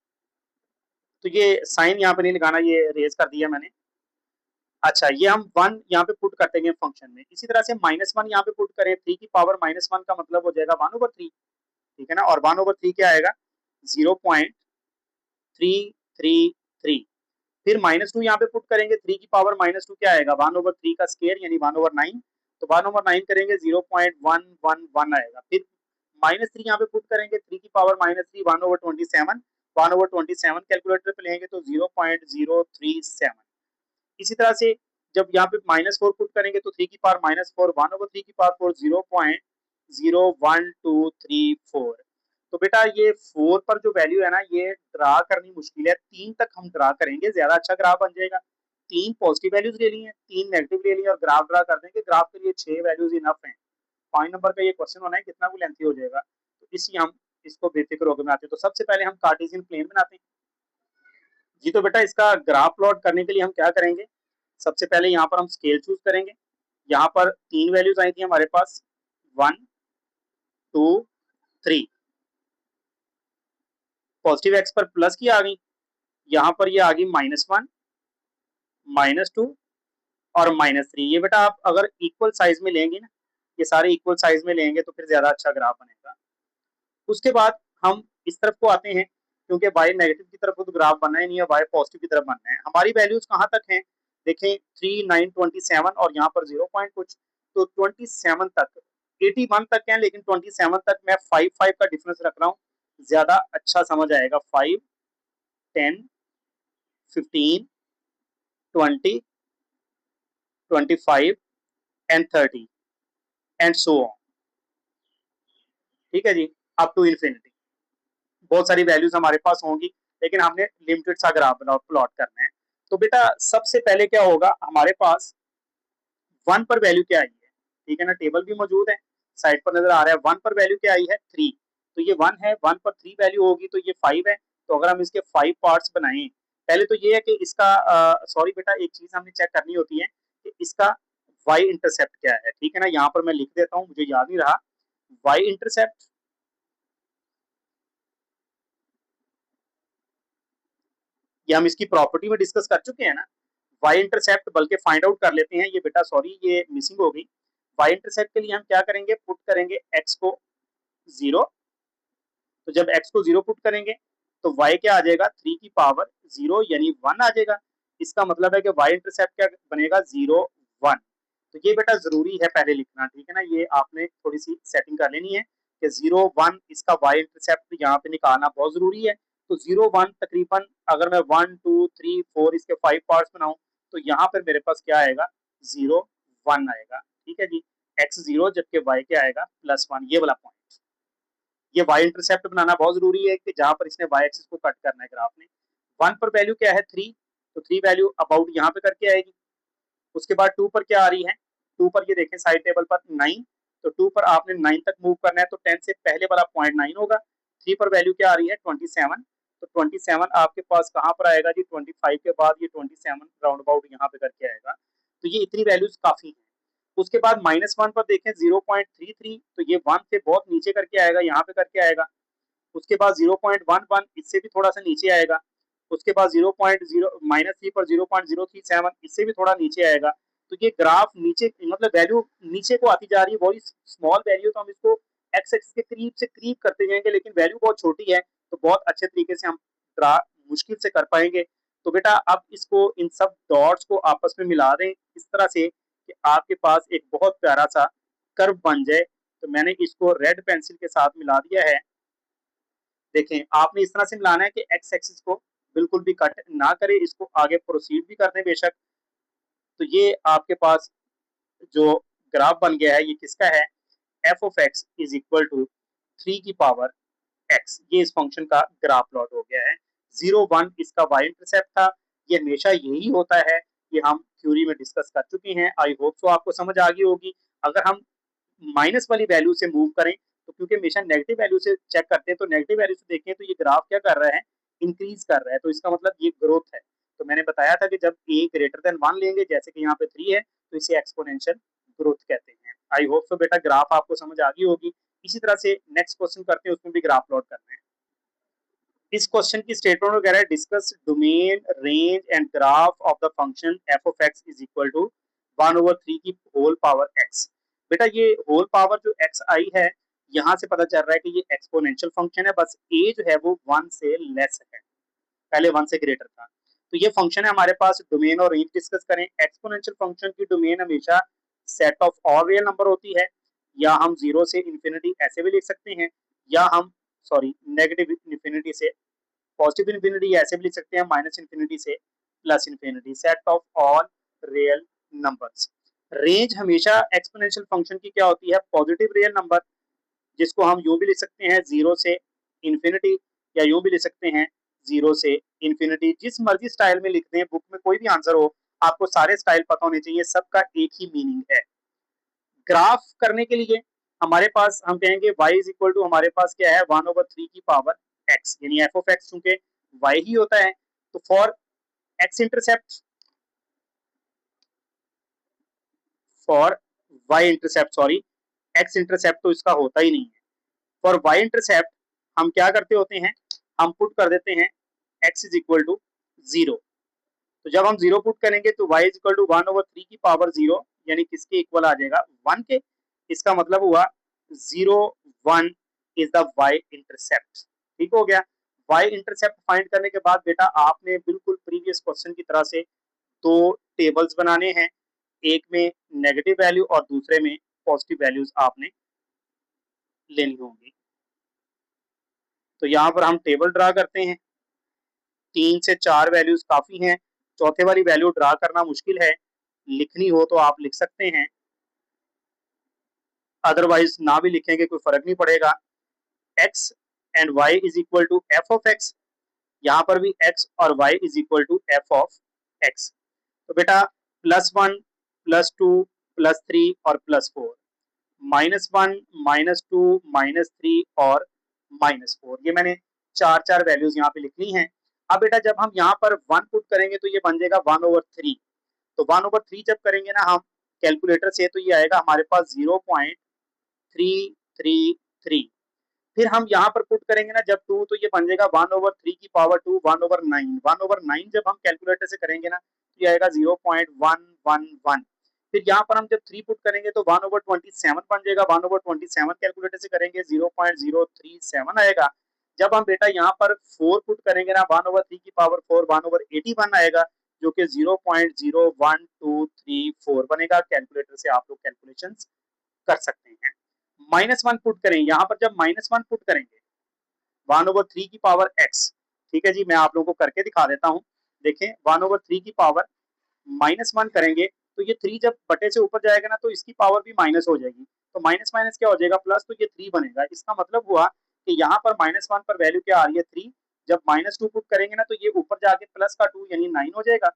तो ये साइन यहाँ पे नहीं लगाना, ये रेज कर दिया मैंने। अच्छा, ये हम 1 यहाँ पे पुट कर देंगे फंक्शन में। इसी तरह से -1 यहाँ पे पुट करें, 3 की पावर -1 का मतलब हो जाएगा 1/3, ठीक है ना। और 1/3 क्या आएगा, 0.333। फिर -2 यहाँ पे पुट करेंगे, 3 की पावर -2 क्या आएगा, 1/3 का स्केयर यानी 1/9। तो 1/9 करेंगे 0.111 आएगा। फिर -3 यहाँ पे पुट करेंगे, 3 की पावर -3 1/27। 1/27 कैलकुलेटर पे लेंगे तो 0.037। इसी तरह से जब यहाँ पे -4 पुट करेंगे तो 3 की पावर -4 1/3 की पावर 4 0.01234। तो बेटा ये 4 पर जो वैल्यू है ना, ये ड्रा करनी मुश्किल है। 3 तक हम ड्रा करेंगे, ज्यादा अच्छा ग्राफ बन जाएगा। 3 पॉजिटिव वैल्यूज ले ली हैं, 3 नेगेटिव ले ली और ग्राफ ड्रा कर देंगे। ग्राफ के लिए 6 वैल्यूज इनफ हैं। 5 नंबर का ये क्वेश्चन होना है, कितना भी लेंथी हो जाएगा। तो इसी हम इसको बेफिक्र होकर बनाते हैं। तो सबसे पहले हम कार्टेशियन प्लेन बनाते हैं जी। तो बेटा इसका ग्राफ प्लॉट करने के लिए हम क्या करेंगे, सबसे पहले यहाँ पर हम स्केल चूज करेंगे। यहाँ पर 3 वैल्यूज आई थी हमारे पास, 1, 2, 3। पॉजिटिव एक्स पर प्लस की आ गई, यहाँ पर ये आ गई -1, -2 और -3। ये बेटा आप अगर इक्वल साइज में लेंगे ना, ये सारे इक्वल साइज में लेंगे तो फिर ज्यादा अच्छा ग्राफ बनेगा। उसके बाद हम इस तरफ को आते हैं, क्योंकि y नेगेटिव की तरफ तो ग्राफ बनना ही नहीं है, y पॉजिटिव की तरफ बनना है। हमारी वैल्यूज कहाँ तक हैं, देखें 3, 9, 27 और यहाँ पर 0 पॉइंट कुछ। तो 27 तक, 81 तक है, लेकिन 27 तक मैं 5 का डिफरेंस रख रहा हूँ, ज्यादा अच्छा समझ आएगा। 5, 10, 15, 20, 25 एंड 30 एंड सो ऑन, ठीक है जी, अप टू इन्फिनिटी। बहुत सारी वैल्यूज हमारे पास होंगी, लेकिन हमने लिमिटेड सा ग्राफ प्लॉट करना है। तो बेटा सबसे पहले क्या होगा, हमारे पास 1 पर वैल्यू क्या आई है, ठीक है ना, टेबल भी मौजूद है, साइड पर नजर आ रहा है। 1 पर वैल्यू क्या आई है, 3। तो ये 1 है, 1 पर 3 वैल्यू होगी तो ये 5 है। तो अगर हम इसके 5 पार्ट्स बनाएं, पहले तो ये है कि इसका सॉरी बेटा, एक चीज हमने चेक करनी होती है कि इसका y इंटरसेप्ट क्या है, ठीक है ना। यहाँ पर मैं लिख देता हूँ, मुझे याद नहीं रहा। y इंटरसेप्ट, ये हम इसकी प्रॉपर्टी में डिस्कस कर चुके हैं ना। y इंटरसेप्ट बल्कि फाइंड आउट कर लेते हैं। ये बेटा सॉरी, ये मिसिंग हो गई। y इंटरसेप्ट के लिए हम क्या करेंगे, पुट करेंगे x को 0। तो जब x को 0 पुट करेंगे तो y क्या आ जाएगा, 3 की पावर 0 यानी 1 आ जाएगा। इसका मतलब है कि y इंटरसेप्ट क्या बनेगा, 0, 1। तो ये बेटा जरूरी है पहले लिखना, ठीक है ना। ये आपने थोड़ी सी सेटिंग कर लेनी है कि 0, 1 इसका y इंटरसेप्ट यहाँ पे निकालना बहुत जरूरी है। तो 0, 1 तकरीबन अगर मैं 1, 2, 3, 4 इसके 5 पार्ट्स बनाऊं तो यहाँ पर मेरे पास क्या आएगा, 0, 1 आएगा, ठीक है जी। x 0 जबकि y क्या आएगा, +1। ये वाला पॉइंट, ये y इंटरसेप्ट बनाना बहुत जरूरी है कि जहां पर इसने y एक्सिस को कट करना है ग्राफ ने। 1 पर वैल्यू क्या है, 3। तो 3 वैल्यू अबाउट यहाँ पे करके आएगी। उसके बाद 2 पर क्या आ रही है, 2 पर ये देखें साइड टेबल पर 9। तो 2 पर आपने 9 तक मूव करना है, तो 10 से पहले वाला पॉइंट 9 होगा। 3 पर वैल्यू क्या आ रही है, 27। तो 27 आपके पास कहाँ पर आएगा जी, 25 के बाद ये 27 राउंड अबाउट यहाँ पे करके आएगा। तो ये इतनी वैल्यूज काफी है। उसके बाद -1 पर देखें 0.33, तो ये 1 से बहुत नीचे करके आएगा, यहाँ पे करके आएगा। उसके बाद 0.11, इससे भी थोड़ा सा नीचे आएगा। उसके बाद 0.0 -3 पर 0.037, इससे भी थोड़ा नीचे आएगा। तो ये ग्राफ नीचे, मतलब वैल्यू नीचे को आती जा रही है, बहुत स्मॉल वैल्यू। तो हम इसको एक्स एक्सिस के करीब से करीब करते जाएंगे, लेकिन वैल्यू बहुत छोटी है, तो बहुत अच्छे तरीके से हम मुश्किल से कर पाएंगे। तो बेटा अब इसको, इन सब डॉट्स को आपस में मिला दें इस तरह से कि आपके पास एक बहुत प्यारा सा कर्व बन जाए। तो मैंने इसको रेड पेंसिल के साथ मिला दिया है। देखें, आपने इस तरह से मिलाना है कि एक्स एक्सिस को बिल्कुल भी कट ना करे, इसको आगे प्रोसीड भी कर दें बेशक। तो ये आपके पास जो ग्राफ बन गया है, ये किसका है, F of x is equal to 3 की पावर एक्स। ये इस फंक्शन का ग्राफ प्लॉट हो गया है। 0, 1 इसका वाई इंटरसेप्ट था, ये हमेशा यही होता है, ये हम थ्योरी में डिस्कस कर चुके हैं। आई होप सो आपको समझ आ गई होगी। अगर हम माइनस वाली वैल्यू से मूव करें तो क्योंकि हमेशा नेगेटिव वैल्यू से चेक करते हैं, तो नेगेटिव वैल्यू से देखें तो ये ग्राफ क्या कर रहा है, इंक्रीज कर रहा है, तो इसका मतलब ये ग्रोथ है। तो मैंने बताया था कि जब ए ग्रेटर देन 1 लेंगे, जैसे कि यहाँ पे 3 है, तो इसे एक्सपोनेंशियल ग्रोथ कहते हैं। आई होप सो बेटा ग्राफ आपको समझ आ गई होगी। इसी तरह से नेक्स्ट क्वेश्चन करते हैं, उसमें भी ग्राफ प्लॉट करना है। इस क्वेश्चन की स्टेटमेंट वगैरह discuss domain range and graph of the function f of x is equal to 1/3 की होल पावर एक्स। बेटा ये होल पावर जो एक्स आई है, यहाँ से पता चल रहा है कि ये एक्सपोनेंशियल फंक्शन है, बस ए जो है वो 1 से लेस है, पहले 1 से ग्रेटर था। तो ये फंक्शन है हमारे पास। डोमेन और रेंज डिस्कस करें। एक्सपोनेंशियल फंक्शन की डोमेन हमेशा set of all real number होती है, या हम 0 से इंफिनिटी ऐसे भी लिख सकते हैं, या हम सॉरी नेगेटिव इंफिनिटी से पॉजिटिव इंफिनिटी ऐसे भी लिख सकते हैं, माइनस इंफिनिटी से plus infinity. Set of all real numbers. Range हमेशा एक्सपोनेंशियल फंक्शन की क्या होती है, पॉजिटिव रियल नंबर, जिसको हम यूं भी लिख सकते हैं 0 से इंफिनिटी, या यूं भी लिख सकते हैं 0 से इंफिनिटी। जिस मर्जी स्टाइल में लिख दें, बुक में कोई भी आंसर हो, आपको सारे स्टाइल पता होने चाहिए, सबका एक ही मीनिंग है। ग्राफ करने के लिए हमारे पास हम कहेंगे y इज इक्वल टू, हमारे पास क्या है 1/3 की पावर x, यानी एफ ऑफ एक्स चूंकि y ही होता है, तो for x intercept, for y intercept sorry x intercept तो इसका होता ही नहीं है। फॉर y इंटरसेप्ट हम क्या करते होते हैं, हम पुट कर देते हैं x इज इक्वल टू 0। तो जब हम 0 पुट करेंगे तो y इज इक्वल टू 1/3 की पावर 0, यानी किसके इक्वल आ जाएगा 1 के। इसका मतलब हुआ 0 1 इज द y इंटरसेप्ट। ठीक हो गया। y इंटरसेप्ट फाइंड करने के बाद बेटा आपने बिल्कुल प्रीवियस क्वेश्चन की तरह से दो टेबल्स बनाने हैं, एक में नेगेटिव वैल्यू और दूसरे में पॉजिटिव वैल्यूज आपने लेनी होंगी। तो यहाँ पर हम टेबल ड्रा करते हैं। 3 से 4 वैल्यूज काफी हैं, चौथे वाली वैल्यू ड्रा करना मुश्किल है, लिखनी हो तो आप लिख सकते हैं, अदरवाइज ना भी लिखेंगे कोई फर्क नहीं पड़ेगा। x and y is equal to f of x, यहाँ पर भी x और y is equal to f of x। तो बेटा +1 +2 +3 और +4, -1 -2 -3 और -4, ये मैंने चार चार वैल्यूज यहाँ पे लिखनी है। अब बेटा जब हम यहाँ पर 1 पुट करेंगे तो ये बन जाएगा 1/3। तो 1/3 जब करेंगे ना हम कैलकुलेटर से, तो ये आएगा हमारे पास 0.333। फिर हम यहाँ पर पुट करेंगे ना जब 2, तो ये बन जाएगा 1/3 की पावर 2 1/9। 1/9 जब हम कैलकुलेटर से करेंगे ना, तो ये आएगा 0.111। फिर यहाँ पर हम जब 3 पुट करेंगे तो 1/27 बन जाएगा। 1/27 कैलकुलेटर से करेंगे 0.037 आएगा। जब हम बेटा यहाँ पर 4 पुट करेंगे ना, 1/3 की पावर 4 1/81 आएगा, जो कि 0.01234 बनेगा। कैलकुलेटर से आप लोग कैलकुलेशन कर सकते हैं। -1 पुट करें, यहाँ पर जब -1 पुट करेंगे 1/3 की पावर x, ठीक है जी, मैं आप लोगों को करके दिखा देता हूँ। देखें 1/3 की पावर -1 करेंगे तो ये 3 जब बटे से ऊपर जाएगा ना, तो इसकी पावर भी माइनस हो जाएगी, तो माइनस माइनस क्या हो जाएगा प्लस, तो ये 3 बनेगा। इसका मतलब हुआ कि यहाँ पर -1 पर वैल्यू क्या आ रही है 3। जब -2 पुट करेंगे ना, तो ये ऊपर जाके प्लस का 2 यानी 9 हो जाएगा।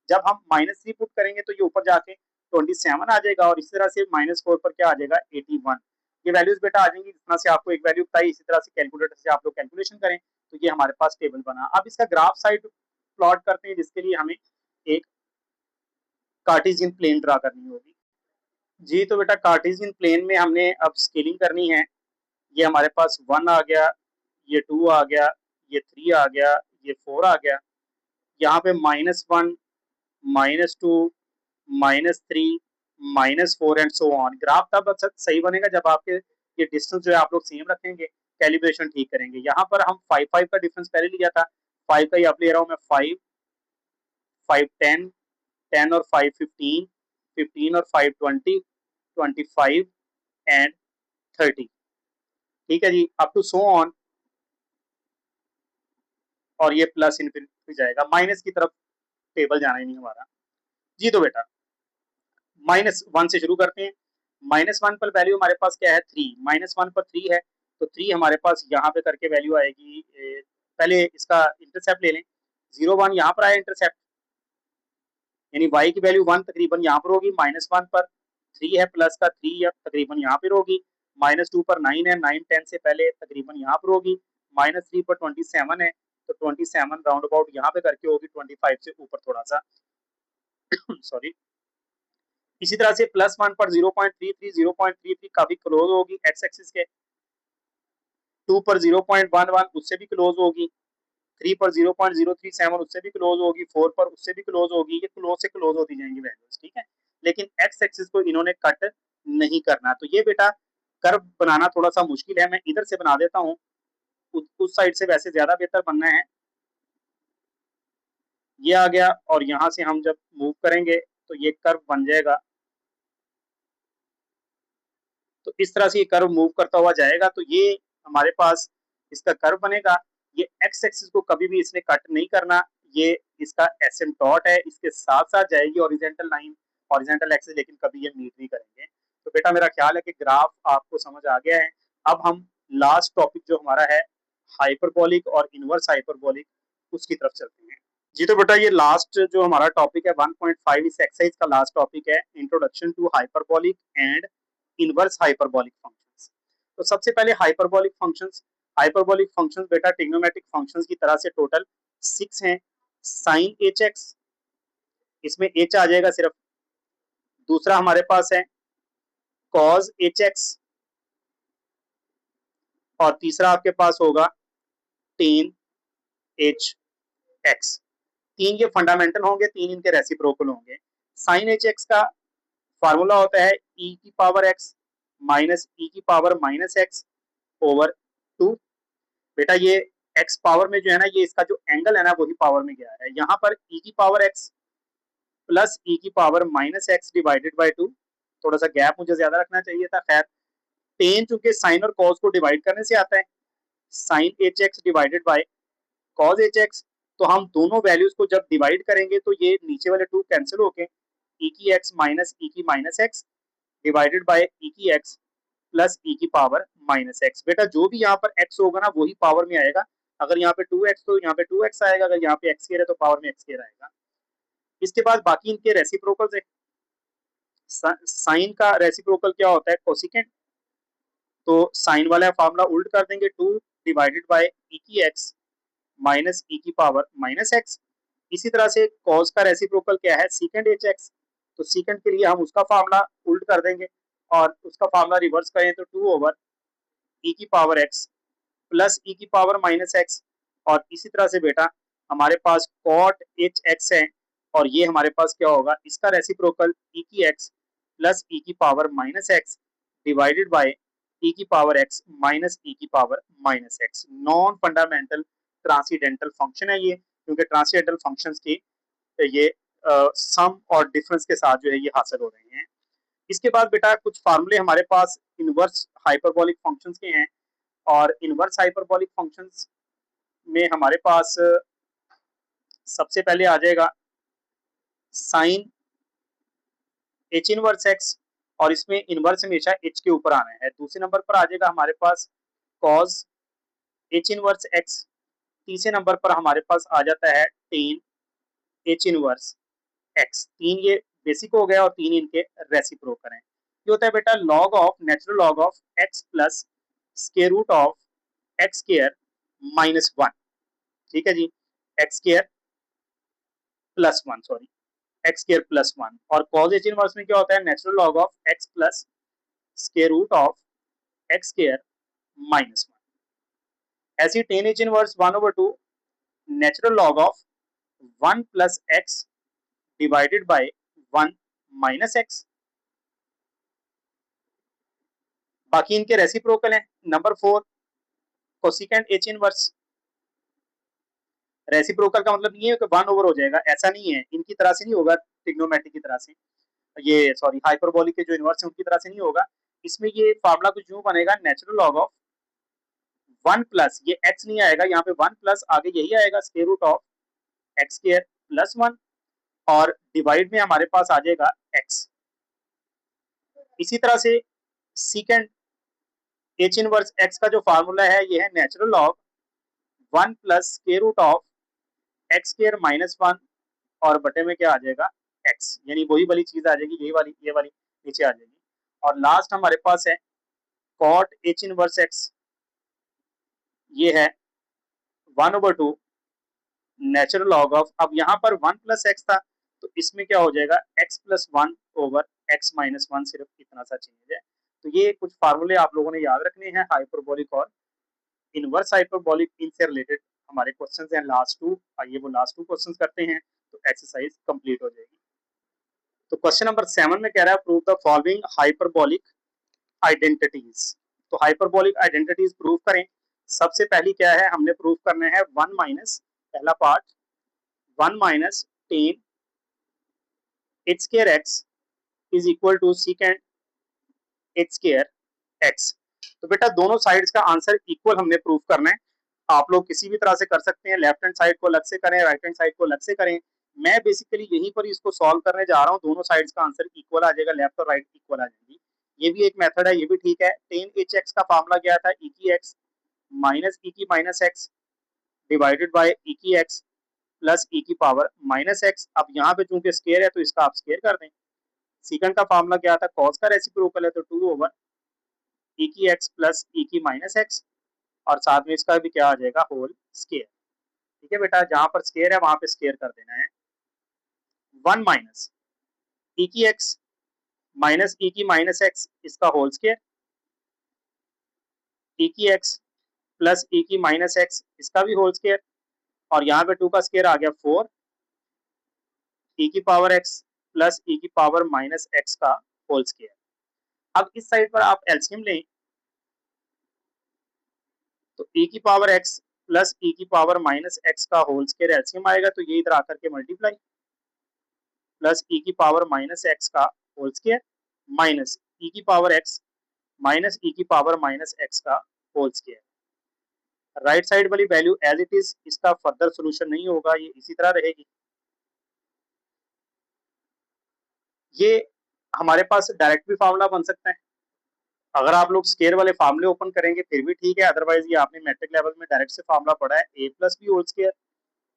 जब हम -3 पुट करेंगे तो ये ऊपर जाके 27 आ जाएगा, और इस तरह से -4 पर क्या आ जाएगा 81। ये वैल्यूज बेटा आ जाएंगी। जिस तरह से आपको एक वैल्यू बताई, इसी तरह से कैलकुलेटर से आप लोग कैलकुलेशन करें, तो ये हमारे पास टेबल बना। अब इसका ग्राफ साइड प्लॉट करते हैं, जिसके लिए हमें एक कार्टेशियन प्लेन ड्रा करनी होगी। जी तो बेटा कार्टेशियन प्लेन में हमने अब स्केलिंग करनी है। ये हमारे पास 1 आ गया, ये 2 आ गया, ये 3 आ गया, ये 4 आ गया। यहाँ पे -1 -2 -3 -4 एंड सो ऑन। ग्राफ तब सही बनेगा जब आपके ये डिस्टेंस जो है आप लोग सेम रखेंगे, कैलिब्रेशन ठीक करेंगे। यहाँ पर हम 5 का डिफरेंस पहले लिया था, 5 का ही अब ले रहा हूँ मैं। 5 5 10 10 और 5 15 15 और 5 20 25 एंड 30। ठीक है जी, अप टू सो ऑन, और ये प्लस इनफिनिटी जाएगा, माइनस की तरफ टेबल जाना ही नहीं हमारा। जी तो बेटा -1 से शुरू करते हैं। -1 पर वैल्यू हमारे पास क्या है 3, -1 पर 3 है, तो 3 हमारे पास यहाँ पे करके वैल्यू आएगी। पहले इसका इंटरसेप्ट ले लें, 0 1 यहाँ पर आया इंटरसेप्ट, यानी y की वैल्यू 1 तकरीबन यहाँ पर होगी, -1 पर 3 है, प्लस का 3 या तकरीबन यहाँ पर होगी, -2 पर 9 है, 9 10 से पहले तकरीबन यहाँ पर होगी, -3 पर 27 है, तो 27 राउंड अबाउट यहाँ पे करके होगी 25 से ऊपर थोड़ा सा सॉरी। इसी तरह से +1 पर 0.33 काफी क्लोज होगी एक्स एक्सिस के, 2 पर 0.11 उससे भी क्लोज होगी, 3 पर 0.037 उससे भी क्लोज होगी, 4 पर उससे भी क्लोज होगी, ये क्लोज से क्लोज होती जाएंगी वैल्यूज, ठीक है। लेकिन एक्स एक्सिस को इन्होंने कट नहीं करना, तो ये बेटा कर्व बनाना थोड़ा सा मुश्किल है, मैं इधर से बना देता हूँ, उस साइड से वैसे ज्यादा बेहतर बनना है। ये आ गया और यहाँ से हम जब मूव करेंगे तो ये कर्व बन जाएगा, तो इस तरह से ये कर्व मूव करता हुआ जाएगा, तो ये हमारे पास इसका कर्व बनेगा। ये एक्स एक्सिस को कभी भी इसने कट नहीं करना, ये इसका एसिम्पटोट है, इसके साथ साथ जाएगी हॉरिजॉन्टल लाइन, हॉरिजॉन्टल एक्सिस, लेकिन कभी ये मीट नहीं करेंगे। तो बेटा मेरा ख्याल है कि ग्राफ आपको समझ आ गया है। अब हम लास्ट टॉपिक जो हमारा है हाइपरबोलिक और इनवर्स हाइपरबोलिक, उसकी तरफ चलते हैं। जी तो बेटा ये लास्ट जो हमारा टॉपिक है 1.5 इस एक्सरसाइज का लास्ट टॉपिक है, introduction to hyperbolic and inverse hyperbolic functions. तो सबसे पहले हाइपरबोलिक फंक्शंस, हाइपरबोलिक फंक्शंस बेटा ट्रिग्नोमेट्रिक फंक्शंस की तरह से टोटल 6 हैं। साइन एच एक्स, इसमें एच आ जाएगा सिर्फ, दूसरा हमारे पास है कॉज एच एक्स, और तीसरा आपके पास होगा टेन एच एक्स। तीन ये फंडामेंटल होंगे, तीन इनके रेसिप्रोकल होंगे। साइन एच एक्स का फार्मूला होता है ई की पावर एक्स माइनस ई की पावर माइनस एक्स ओवर 2। बेटा ये एक्स पावर में जो है ना, ये इसका जो एंगल है ना वही पावर में गया है। यहाँ पर ई की पावर एक्स प्लस ई की power minus X divided by 2, थोड़ा सा गैप मुझे ज्यादा रखना चाहिए था, खैर। टेन चूंकि साइन और कॉस को डिवाइड करने से आता है, sine h x divided by cos h x, तो हम दोनों वैल्यूज को जब डिवाइड करेंगे तो ये नीचे वाले 2 कैंसिल होके ई की एक्स माइनस ई की minus X divided by E की एक्स प्लस ई की पावर माइनस एक्स। बेटा जो भी यहाँ पर एक्स होगा ना वही पावर में आएगा, अगर यहाँ पे 2x तो यहाँ पे 2x आएगा, अगर यहाँ पे एक्स स्क्वायर है तो पावर में एक्स स्क्वायर आएगा। इसके बाद बाकी इनके रेसिप्रोकल्स है। साइन का रेसिप्रोकल क्या होता है, कोसिकेंट, तो साइन वाला फार्मूला उल्ट कर देंगे, 2 डिवाइडेड बाय ई की एक्स माइनस ई की पावर माइनस एक्स। इसी तरह से कॉस का रेसिप्रोकल क्या है, सीकेंड एच एक्स, तो सीकेंड के लिए हम उसका फार्मूला उल्ट कर देंगे और उसका फार्मूला रिवर्स करें तो 2 ओवर ई की पावर एक्स प्लस ई की पावर माइनस एक्स। और इसी तरह से बेटा हमारे पास कॉट एच एक्स है, और ये हमारे पास क्या होगा, इसका रेसिप्रोकल ई की एक्स प्लस ई की power minus X divided by E की पावर एक्स माइनस ई की power minus X. Non fundamental transcendental function है ये, क्योंकि ट्रांसीडेंटल फंक्शंस की ये सम और डिफरेंस के साथ जो है ये हासिल हो रहे हैं। इसके बाद बेटा कुछ फार्मूले हमारे पास इनवर्स हाइपरबोलिक फंक्शंस के हैं, और इनवर्स हाइपरबोलिक फंक्शंस में हमारे पास सबसे पहले आ जाएगा साइन एच इनवर्स एक्स, और इसमें इनवर्स हमेशा एच के ऊपर आना है। दूसरे नंबर पर आ जाएगा हमारे पास कॉज एच इनवर्स एक्स, तीसरे नंबर पर हमारे पास आ जाता है टेन एच इनवर्स एक्स। तीन ये बेसिक हो गया और तीन इनके रेसिप्रोकल हैं। ये होता है बेटा log of natural log of X plus square root of x square minus 1, ठीक है जी, X square plus 1, sorry X square plus 1। और कॉज एच इनवर्स में क्या होता है, natural log of X plus square root of x square minus 1। ऐसी tan H inverse 1/2 natural log of 1 plus X divided by 1 minus X. बाकी इनके reciprocal हैं। Number 4 cosecant H inverse, reciprocal का मतलब नहीं है कि 1 ओवर हो जाएगा, ऐसा नहीं है, इनकी तरह से नहीं होगा, ट्रिग्नोमेट्रिक की तरह से, ये सॉरी हाइपरबोलिक के जो इनवर्स है उनकी तरह से नहीं होगा। इसमें ये फार्मूला कुछ यूं बनेगा, नेचुरल लॉग ऑफ 1 प्लस, ये x नहीं आएगा यहाँ पे, 1 प्लस आगे यही आएगा square root of x square plus 1, और डिवाइड में हमारे पास आ जाएगा x। इसी तरह से सीकेंड एच इनवर्स x का जो फार्मूला है ये है natural log 1 plus square root of x square minus 1, और बटे में क्या आ जाएगा एक्स, यानी वही वाली चीज आ जाएगी, ये वाली नीचे आ जाएगी। और लास्ट हमारे पास है कॉट एच इनवर्स एक्स, ये है 1/2 नेचुरल लॉग ऑफ, अब यहाँ पर 1 प्लस एक्स था तो इसमें क्या हो जाएगा x plus 1 over x minus 1, सिर्फ इतना सा चेंज है। तो ये कुछ फार्मूले आप लोगों ने याद रखने हैं हाइपरबोलिक और इनवर्स हाइपरबोलिक, इनसे रिलेटेड हमारे क्वेश्चंस हैं लास्ट टू। आइए वो लास्ट टू क्वेश्चंस करते हैं तो एक्सरसाइज कंप्लीट हो जाएगी। तो क्वेश्चन नंबर 7 में कह रहा है prove the following hyperbolic identities. तो हाइपरबोलिक आइडेंटिटीज प्रूव करें। सबसे पहली क्या है, हमने प्रूव करना है 1 माइनस, पहला part 1 minus tan h square x is equal to sec h square x. तो बेटा दोनों साइड्स का आंसर इक्वल हमने प्रूव करना है। आप लोग किसी भी तरह से कर सकते हैं, लेफ्ट हैंड साइड को अलग से करें, राइट हैंड साइड को अलग से करें। मैं बेसिकली यहीं पर इसको सॉल्व करने जा रहा हूँ, दोनों साइड्स का आंसर इक्वल आ जाएगा, लेफ्ट और राइट इक्वल आ जाएगी। ये भी एक मेथड है, ये भी ठीक है। टेन एच एक्स का फार्मूला क्या था, ई की एक्स माइनस ई की minus X divided by E की एक्स प्लस ई की पावर माइनस एक्स। अब यहाँ पे चूंकि स्केयर है तो इसका आप स्केयर कर दें। सीकेंड का फार्मूला क्या था, कॉस का रेसिप्रोकल है तो 2 ओवर ई की एक्स प्लस ई की माइनस एक्स, और साथ में इसका भी क्या आ जाएगा, होल स्केयर। ठीक है बेटा, जहां पर स्केयर है वहां पे स्केयर कर देना है। 1 माइनस ई की एक्स माइनस ई की माइनस एक्स, इसका होल स्केयर, ई की एक्स प्लस ई की माइनस एक्स, इसका भी होल स्केयर, और यहाँ पे 2 का स्केयर आ गया 4 ई की पावर एक्स प्लस ई की पावर माइनस एक्स का होल स्केयर। अब इस साइड पर आप एलसीएम लें तो e की पावर x प्लस e की पावर माइनस एक्स का होल स्केयर एलसीएम आएगा, तो ये इधर आकर के मल्टीप्लाई प्लस e की पावर माइनस एक्स का होल स्केयर माइनस e की पावर x माइनस e की पावर माइनस एक्स का होल स्केयर। राइट साइड वाली वैल्यू एज इट इज, इसका फर्दर सोल्यूशन नहीं होगा, ये इसी तरह रहेगी। ये हमारे पास डायरेक्ट भी फार्मूला बन सकता है, अगर आप लोग स्केयर वाले फार्मूले ओपन करेंगे फिर भी ठीक है, अदरवाइज ये आपने मैट्रिक लेवल में डायरेक्ट से फार्मूला पढ़ा है, a plus b whole square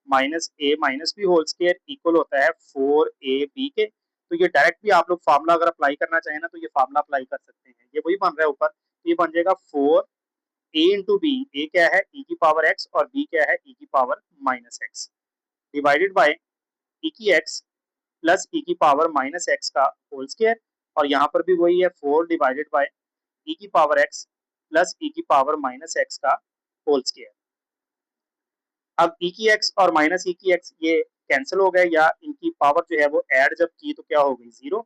minus a minus b whole square equal होता है 4ab के। तो ये डायरेक्ट भी आप लोग फार्मूला अगर अप्लाई करना चाहें ना तो ये फार्मूला अप्लाई कर सकते हैं। ये वही बन रहा है ऊपर, तो ये बन जाएगा 4a इंटू बी, ए क्या है e की पावर x और b क्या है e की power minus X, divided by e की x प्लस e की पावर माइनस एक्स का होल स्केयर, और यहाँ पर भी वही है 4 डिवाइडेड बाय e की पावर x प्लस e की पावर माइनस एक्स का होल स्केयर। अब e की x और माइनस e की x ये कैंसिल हो गए, या इनकी पावर जो है वो ऐड जब की तो क्या हो गई, 0।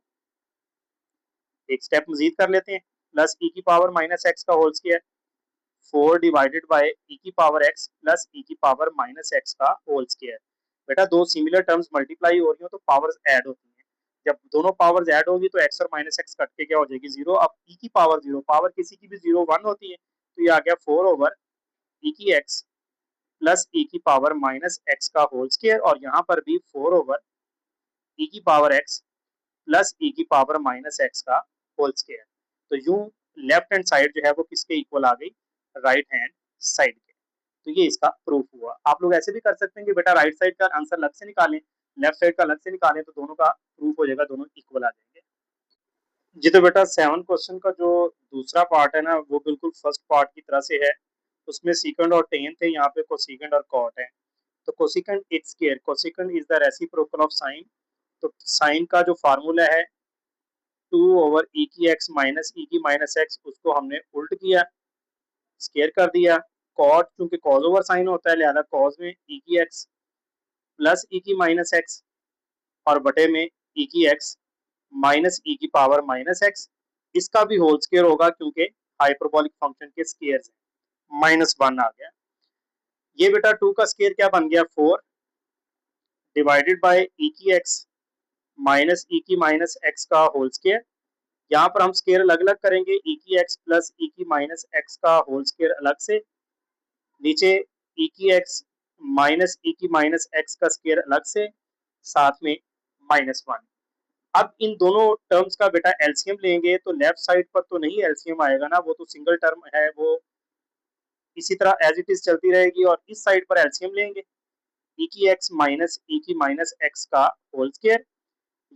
एक स्टेप मजीद कर लेते हैं, प्लस e की पावर माइनस एक्स का whole square 4 divided by e की पावर x प्लस e की पावर माइनस एक्स का होल स्केयर। बेटा दो सिमिलर टर्म्स मल्टीप्लाई हो रही हो तो पावर्स ऐड होती हैं, जब दोनों पावर्स ऐड होगी तो x और माइनस एक्स कट के क्या हो जाएगी, 0। अब e की पावर 0, पावर किसी की भी 0 1 होती है, तो ये आ गया 4 ओवर e की x प्लस e की पावर माइनस एक्स का होल स्केयर, और यहाँ पर भी 4 ओवर e की पावर x प्लस e की पावर माइनस एक्स का होल स्केयर। तो यूं लेफ्ट हैंड साइड जो है वो किसके इक्वल आ गई, राइट हैंड साइड के। तो ये इसका प्रूफ हुआ। आप लोग ऐसे भी कर सकते हैं कि बेटा राइट साइड का आंसर अलग से निकालें, लेफ्ट साइड का अलग से निकालें, तो दोनों का प्रूफ हो जाएगा, दोनों इक्वल आ जाएंगे। जी तो बेटा 7 क्वेश्चन का जो दूसरा पार्ट है ना वो बिल्कुल फर्स्ट पार्ट की तरह से है, उसमें सीकेंड और टेन थे, यहाँ पे कोसिकेंड और कॉट है। तो cosecant its square, cosecant is the reciprocal of sine, तो साइन का जो फार्मूला है 2 ओवर ई की एक्स माइनस ई की माइनस एक्स, उसको हमने उल्ट किया, स्केयर कर दिया। कॉट क्योंकि कॉज ओवर साइन होता है लिहाजा कॉज में ई की एक्स प्लस ई की माइनस एक्स, और बटे में ई की एक्स माइनस ई की पावर माइनस एक्स, इसका भी होल स्केयर होगा क्योंकि हाइपरबोलिक फंक्शन के स्केयर है, -1 आ गया। ये बेटा 2 का स्केयर क्या बन गया, 4 डिवाइडेड बाय ई की एक्स माइनस ई की माइनस एक्स का होल स्केयर। यहाँ पर हम स्केयर अलग अलग करेंगे, ई की एक्स प्लस ई की माइनस एक्स का होल स्केयर अलग से, नीचे ई की एक्स माइनस ई की माइनस एक्स का स्केयर अलग से, साथ में -1। अब इन दोनों टर्म्स का बेटा एलसीएम लेंगे तो लेफ्ट साइड पर तो नहीं एलसीएम आएगा ना, वो तो सिंगल टर्म है, वो इसी तरह एज इट इज चलती रहेगी, और इस साइड पर एलसीएम लेंगे, ई की एक्स माइनस ई की माइनस एक्स का होल स्केयर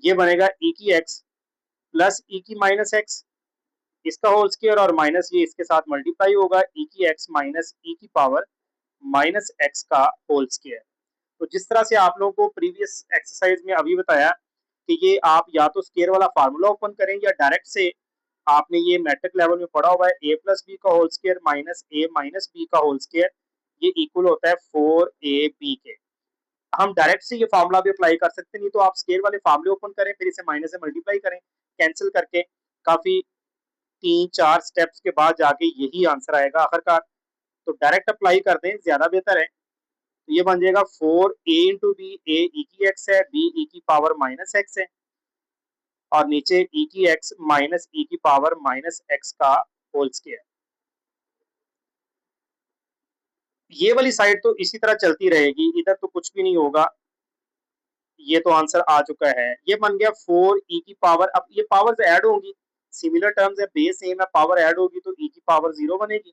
ये बनेगा ई की एक्स प्लस ई की माइनस एक्स, इसका होल स्क्वायर और माइनस ये इसके साथ मल्टीप्लाई होगा, ई की एक्स माइनस ई की पावर माइनस एक्स का होल स्क्वायर। तो जिस तरह से आप लोगों को प्रीवियस एक्सरसाइज में अभी बताया कि ये आप या तो स्क्वायर वाला फार्मूला ओपन करें या डायरेक्ट से आपने ये मैट्रिक लेवल में पढ़ा हुआ है ए प्लस बी का whole square minus a minus B का होल स्क्वायर, ये इक्वल होता है 4ab के। हम डायरेक्ट से ये फार्मूला भी अप्लाई कर सकते हैं, नहीं तो आप स्क्वायर वाले फार्मूले ओपन करें फिर इसे माइनस से मल्टीप्लाई करें कैंसिल करके, काफी 3-4 स्टेप्स के बाद जाके यही आंसर आएगा आखिरकार। तो डायरेक्ट अप्लाई कर दें, ज्यादा बेहतर है। तो ये बन जाएगा 4a इंटू बी, ए ई की एक्स है, बी ई की पावर माइनस एक्स है, और नीचे ई की एक्स माइनस ई की पावर माइनस एक्स का होल स्क्वायर। ये वाली साइड तो इसी तरह चलती रहेगी, इधर तो कुछ भी नहीं होगा। ये तो आंसर आ चुका है, ये बन गया 4e की पावर। अब ये पावर्स ऐड होंगी, सिमिलर टर्म्स है, बेस सेम है, पावर ऐड होगी तो e की पावर 0 बनेगी।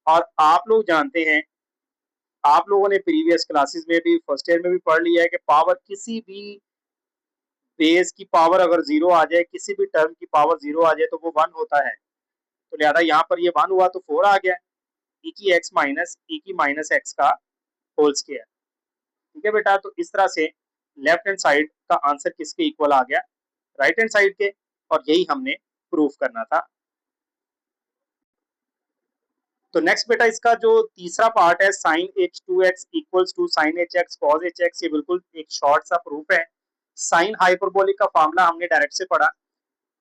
और आप लोग जानते हैं, आप लोगों ने प्रीवियस क्लासेस में भी फर्स्ट ईयर में भी पढ़ लिया है कि पावर किसी भी बेस की पावर अगर 0 आ जाए, किसी भी टर्म की पावर 0 आ जाए तो वो 1 होता है। तो लिहाजा यहाँ पर ये 1 हुआ तो 4 आ गया, e की एक्स माइनस e की माइनस एक्स का होल स्क्वायर। ठीक है बेटा, तो इस तरह से लेफ्ट हैंड साइड का आंसर किसके इक्वल आ गया, राइट हैंड साइड के, और यही हमने प्रूफ करना था। तो नेक्स्ट बेटा इसका जो तीसरा पार्ट है sine h two x equals to sine h x cos h x, ये बिल्कुल एक शॉर्ट सा प्रूफ है। साइन हाइपरबोलिक का फार्मूला हमने डायरेक्ट से पढ़ा।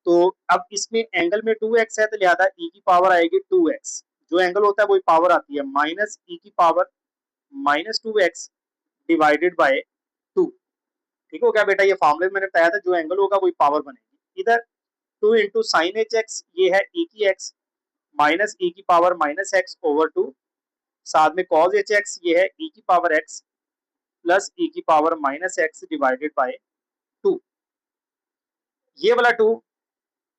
तो अब इसमें एंगल में 2x है तो लिहाजा e की पावर आएगी 2x, जो एंगल होता है वही पावर आती है, माइनस e की power minus 2x divided by 2। ठीक हो गया बेटा, ये फार्मूले में मैंने बताया था, जो एंगल होगा वही पावर बनेगी। इधर 2 इंटू साइन एच एक्स, ये है e की x माइनस e की पावर माइनस एक्स ओवर 2, साथ में कॉज एच एक्स, ये है e की पावर x प्लस e की power minus X divided by 2। ये वाला 2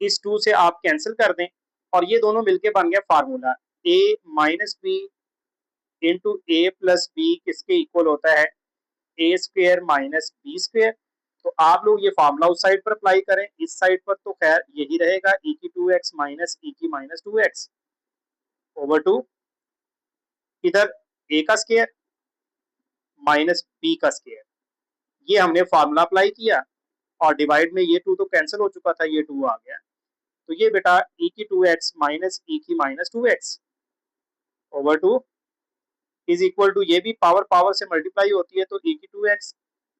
इस 2 से आप कैंसिल कर दें और ये दोनों मिलके बन गया formula a minus b into a plus b किसके इक्वल होता है, a square minus b square. तो आप लोग ये फार्मूला उस साइड पर अप्लाई करें, इस साइड पर तो खैर यही रहेगा, e की 2x माइनस e की माइनस 2x ओवर 2, इधर a का स्क्वायर माइनस b का स्क्वायर, ये हमने फार्मूला अप्लाई किया और डिवाइड में ये 2 तो कैंसिल हो चुका था, ये 2 आ गया। तो ये बेटा e की 2x माइनस e की minus 2x over 2 is equal to, ये भी पावर पावर से मल्टीप्लाई होती है तो e की 2x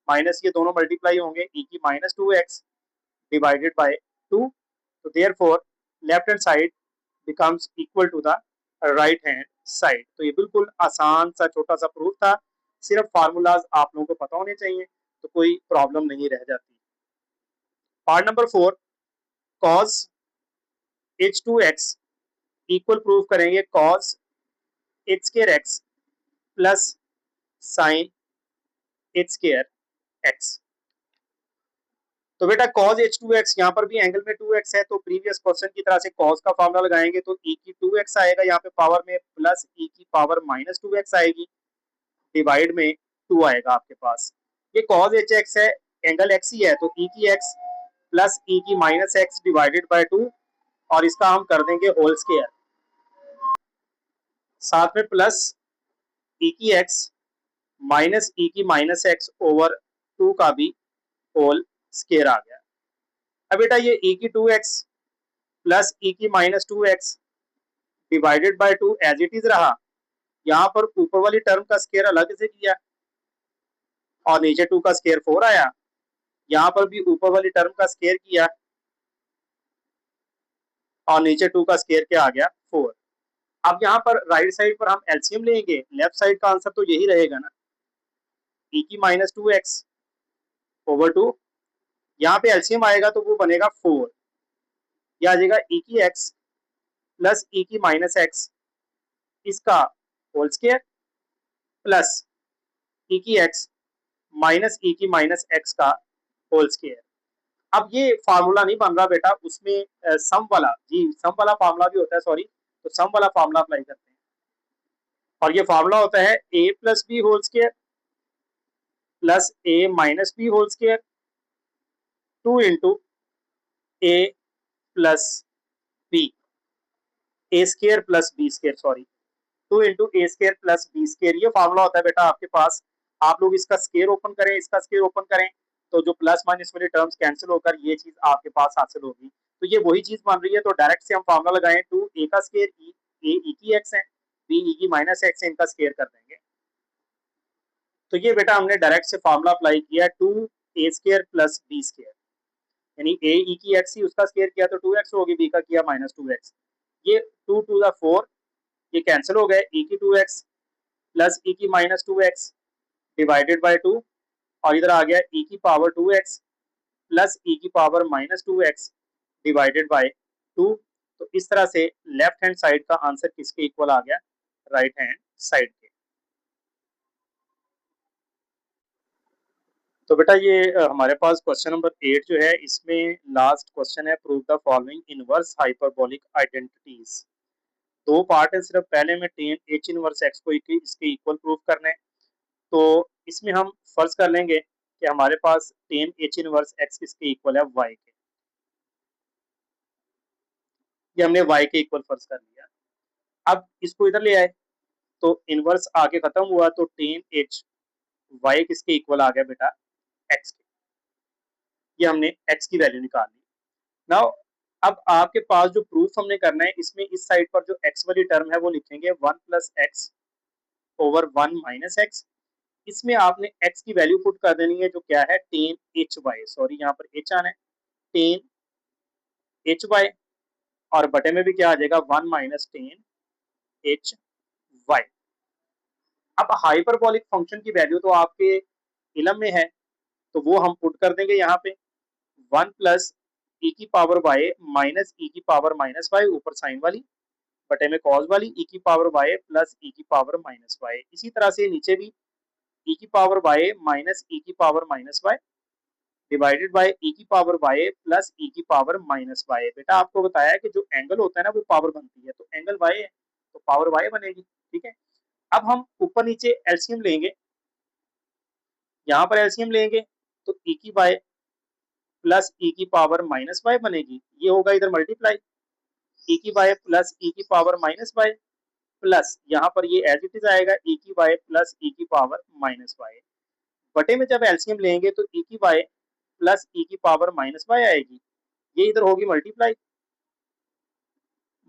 माइनस ये दोनों मल्टीप्लाई होंगे e की माइनस 2x डिवाइडेड बाय 2। तो therefore left hand side becomes equal to the right hand side. तो ये बिल्कुल आसान सा छोटा सा प्रूफ था, सिर्फ फार्मूलाज आप लोगों को पता होने चाहिए तो कोई प्रॉब्लम नहीं रह जाती। Part number 4, cos H two X equal proof करेंगे cos H square X plus sine H square x. तो बेटा cos h2x, यहाँ पर भी एंगल में 2x है तो प्रीवियस क्वेश्चन की तरह से cos का फॉर्मूला लगाएंगे तो e की 2x आएगा यहाँ पे पावर में, प्लस e की पावर माइनस 2x आएगी, डिवाइड में 2 आएगा आपके पास। ये cos hx है, एंगल x ही है तो e की x प्लस e की माइनस x डिवाइडेड बाय 2, और इसका हम कर देंगे होल स्क्वायर, साथ में प्लस e की x माइनस e की माइनस x ओवर 2 का भी होल स्क्वायर आ गया। अब बेटा ये e की 2x प्लस e की minus 2x divided by 2 as it is रहा, यहाँ पर ऊपर वाली टर्म का स्क्वायर अलग से किया और नीचे 2 का स्क्वायर 4 आया, यहाँ पर भी ऊपर वाली टर्म का स्क्वायर किया और नीचे 2 का स्क्वायर क्या आ गया 4। अब यहाँ पर राइट साइड पर हम एलसीएम लेंगे, लेफ्ट साइड का आंसर तो यही रहेगा ना, e की माइनस 2x ओवर 2, यहाँ पे एलसीएम आएगा तो वो बनेगा 4, यह आ जाएगा e की x प्लस e की माइनस x इसका होल स्क्वायर प्लस e की x माइनस e की माइनस x का होल स्क्वायर। अब ये फार्मूला नहीं बन रहा बेटा, उसमें सम वाला, जी सम वाला फार्मूला भी होता है, सॉरी, तो सम वाला फार्मूला अप्लाई करते हैं और ये फार्मूला होता है a plus b whole square plus a minus b whole square 2 into a plus b, a square plus b square, sorry 2 into a square plus b square, ये formula होता है बेटा आपके पास। आप लोग इसका स्केयर ओपन करें, इसका स्केयर ओपन करें, तो जो प्लस माइनस वाली टर्म्स कैंसिल होकर ये चीज आपके पास हासिल होगी। तो ये वही चीज बन रही है, तो डायरेक्ट से हम फॉर्मूला लगाएं, 2 ए का स्केयर ई की एक्स है, बी ई की माइनस एक्स है, इनका स्केयर कर देंगे। तो ये बेटा हमने डायरेक्ट से फॉर्मूला अप्लाई किया, 2 ए स्केयर प्लस बी स्केयर, यानी ए ई की एक्स ही उसका स्केयर किया तो 2x होगी, बी का किया माइनस 2x। ये 2 टू द 4, ये कैंसिल हो गए, ई की 2x प्लस ई की माइनस 2x डिवाइडेड बाय 2, और इधर आ गया ई की पावर 2x प्लस ई की power minus 2x divided by 2। तो इस तरह से लेफ्ट हैंड साइड का आंसर किसके इक्वल आ गया, राइट हैंड साइड के। तो बेटा ये हमारे पास क्वेश्चन नंबर 8 जो है, इसमें लास्ट क्वेश्चन है, prove the following inverse hyperbolic identities. दो पार्ट है सिर्फ, पहले में टेन एच इनवर्स एक्स को इसके इक्वल प्रूव करना है। तो इसमें हम फर्ज कर लेंगे कि हमारे पास टेन एच इनवर्स एक्स किसके इक्वल है, वाई के। ये हमने वाई के इक्वल फर्ज कर लिया। अब इसको इधर ले आए तो इनवर्स आगे खत्म हुआ, तो टेन एच वाई किसके इक्वल आ गया बेटा, एक्स के। ये हमने एक्स की वैल्यू निकाल ली। नाउ अब आपके पास जो प्रूफ हमने करना है, इसमें इस साइड पर जो एक्स वाली टर्म है वो लिखेंगे 1 plus x over 1 minus x. इसमें आपने x की वैल्यू पुट कर देनी है, जो क्या है टेन एच वाई, सॉरी यहाँ पर h आना है, टेन एच वाई, और बटे में भी क्या आ जाएगा 1 माइनस टेन एच वाई। अब हाइपरबोलिक फंक्शन की वैल्यू तो आपके इलम में है, तो वो हम पुट कर देंगे यहाँ पे 1 प्लस ई की पावर वाई माइनस ई की पावर माइनस वाई, ऊपर साइन वाली, बटे में कॉस वाली, ई की पावर वाई प्लस ई की पावर माइनस वाई। इसी तरह से नीचे भी ई की पावर वाई माइनस ई की power minus Y divided by E की पावर वाई प्लस ई की पावर माइनस वाई। बेटा आपको बताया है कि जो एंगल होता है ना वो पावर बनती है, तो एंगल वाई है तो पावर वाई बनेगी, ठीक है। अब हम ऊपर नीचे एलसीएम लेंगे, यहाँ पर एलसीएम लेंगे तो ई की वाई प्लस ई की पावर माइनस वाई बनेगी, ये होगा इधर मल्टीप्लाई, ई की वाई प्लस ई की पावर माइनस वाई प्लस यहाँ पर ये एज इट इज आएगा ई की वाई प्लस ई की पावर माइनस वाई। बटे में जब एलसीएम लेंगे तो ई की वाई प्लस ई की पावर माइनस वाई आएगी, ये इधर होगी मल्टीप्लाई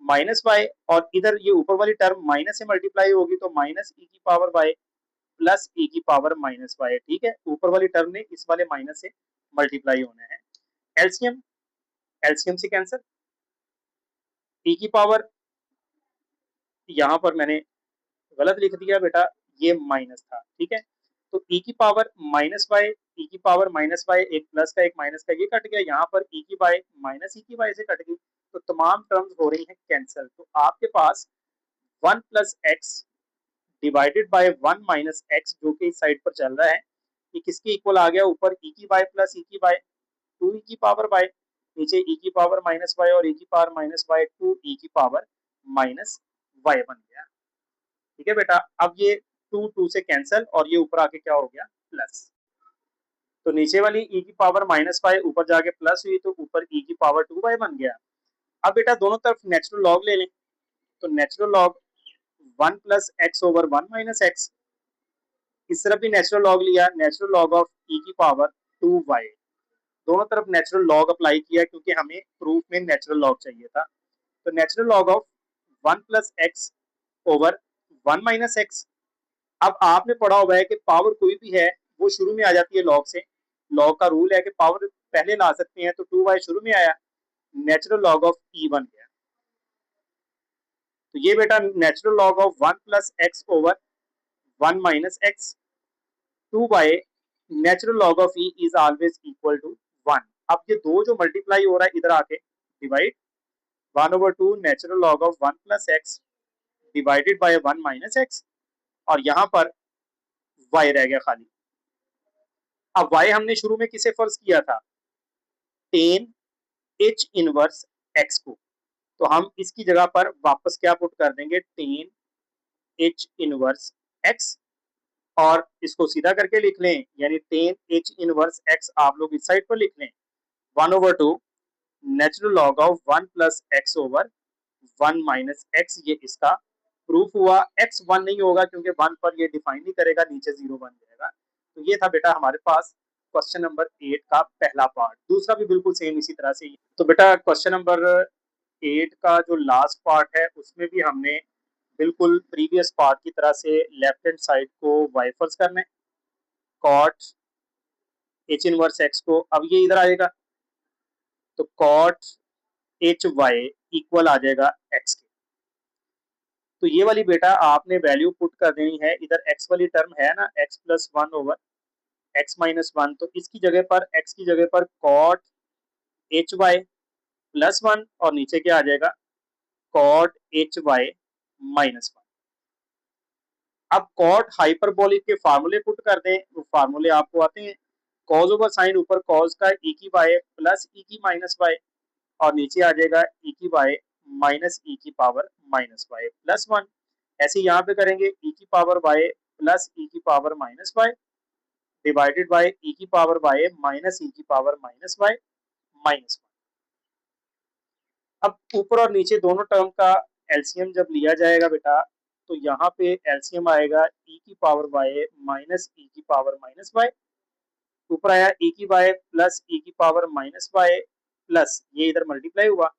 माइनस वाई, और इधर ये ऊपर वाली टर्म माइनस से मल्टीप्लाई होगी, तो माइनस ई की पावर वाई प्लस ई की पावर माइनस वाई, ठीक है। ऊपर वाली टर्म ने इस वाले माइनस से मल्टीप्लाई होना है। एलसीएम, एलसीएम से कैंसिल, ई की पावर, यहाँ पर मैंने गलत लिख दिया बेटा, ये माइनस था, ठीक है। तो ई की पावर माइनस वाई, ई की पावर माइनस वाई, एक प्लस का एक माइनस का, ये कट गया, यहाँ पर ई की वाई माइनस ई की वाई से कट गई, तो तमाम टर्म्स हो रही हैं कैंसिल। तो आपके पास 1 plus X divided by 1 minus x, जो कि इस साइड पर चल रहा है, ये किसके इक्वल आ गया, ऊपर ई की वाई प्लस ई की वाई 2 ई की पावर वाई, नीचे ई की पावर माइनस वाई और ई की पावर माइनस वाई 2 ई की पावर माइनस वाई बन गया, ठीक है बेटा। अब ये 2 2 से कैंसिल, और ये ऊपर आके क्या हो गया, प्लस। तो नीचे वाली ई की पावर माइनस वाई ऊपर जाके प्लस हुई, तो ऊपर ई की पावर 2 वाई बन गया। अब बेटा दोनों तरफ नेचुरल लॉग ले लें, तो natural log 1 plus x over 1 minus x, इस तरफ भी नेचुरल लॉग लिया, नेचुरल लॉग ऑफ ई की पावर 2 वाई, दोनों तरफ नेचुरल लॉग अप्लाई किया, क्योंकि हमें प्रूफ में नेचुरल लॉग चाहिए था। तो natural log of 1 plus x over 1 minus x. अब आपने पढ़ा हुआ है कि पावर कोई भी है वो शुरू में आ जाती है लॉग से, लॉग का रूल है कि पावर पहले ला सकते हैं, तो 2y शुरू में आया, नेचुरल लॉग ऑफ ई बन गया। तो ये बेटा natural log of 1 plus x over 1 minus x, 2y natural log of e is always equal to 1। अब ये दो जो मल्टीप्लाई हो रहा है इधर आके divide, 1 over 2 natural log of 1 plus X divided by 1 minus x, और यहाँ पर y रह गया खाली। अब y हमने शुरू में किसे फर्ज किया था, टेन एच इनवर्स एक्स को, तो हम इसकी जगह पर वापस क्या पुट कर देंगे, टेन एच इनवर्स एक्स, और इसको सीधा करके लिख लें, यानी टेन एच इनवर्स एक्स आप लोग इस साइड पर लिख लें, 1/2 natural log of 1 plus x over 1 minus x, ये इसका प्रूफ हुआ। एक्स 1 नहीं होगा क्योंकि 1 पर ये डिफाइन नहीं करेगा, नीचे 0 बन जाएगा। तो ये था बेटा हमारे पास क्वेश्चन नंबर 8 का पहला पार्ट। दूसरा भी बिल्कुल सेम इसी तरह से। तो बेटा क्वेश्चन नंबर 8 का जो लास्ट पार्ट है उसमें भी हमने बिल्कुल प्रीवियस पार्ट की तरह से लेफ्ट हैंड साइड को वाइफर्स करना है, कॉट एच इनवर्स एक्स को, अब ये इधर आएगा तो कॉट एच वाई इक्वल आ जाएगा एक्स के। तो ये वाली बेटा आपने वैल्यू पुट कर देनी है, इधर एक्स वाली टर्म है ना, x plus 1 over X minus 1, तो इसकी जगह पर एक्स की जगह पर कॉट एच वाई प्लस 1 और नीचे क्या आ जाएगा कॉट एच वाई माइनस 1। अब कॉट हाइपरबोलिक के फार्मूले पुट कर दें, वो फार्मूले आपको आते हैं, कॉज ओवर साइन ऊपर कॉज का ई की वाई प्लस ई की माइनस वाई और नीचे आ जाएगा ई की वाई माइनस ई की पावर माइनस वाई प्लस 1। ऐसे यहाँ पे करेंगे ई की पावर वाई प्लस ई की power minus Y divided by E की पावर वाई माइनस ई की पावर माइनस वाई माइनस 1। अब ऊपर और नीचे दोनों टर्म का एलसीएम जब लिया जाएगा बेटा, तो यहाँ पे एलसीएम आएगा ई की पावर वाई माइनस ई की पावर माइनस वाई, ऊपर आया ई की वाई प्लस ई की पावर माइनस वाई प्लस ये इधर मल्टीप्लाई हुआ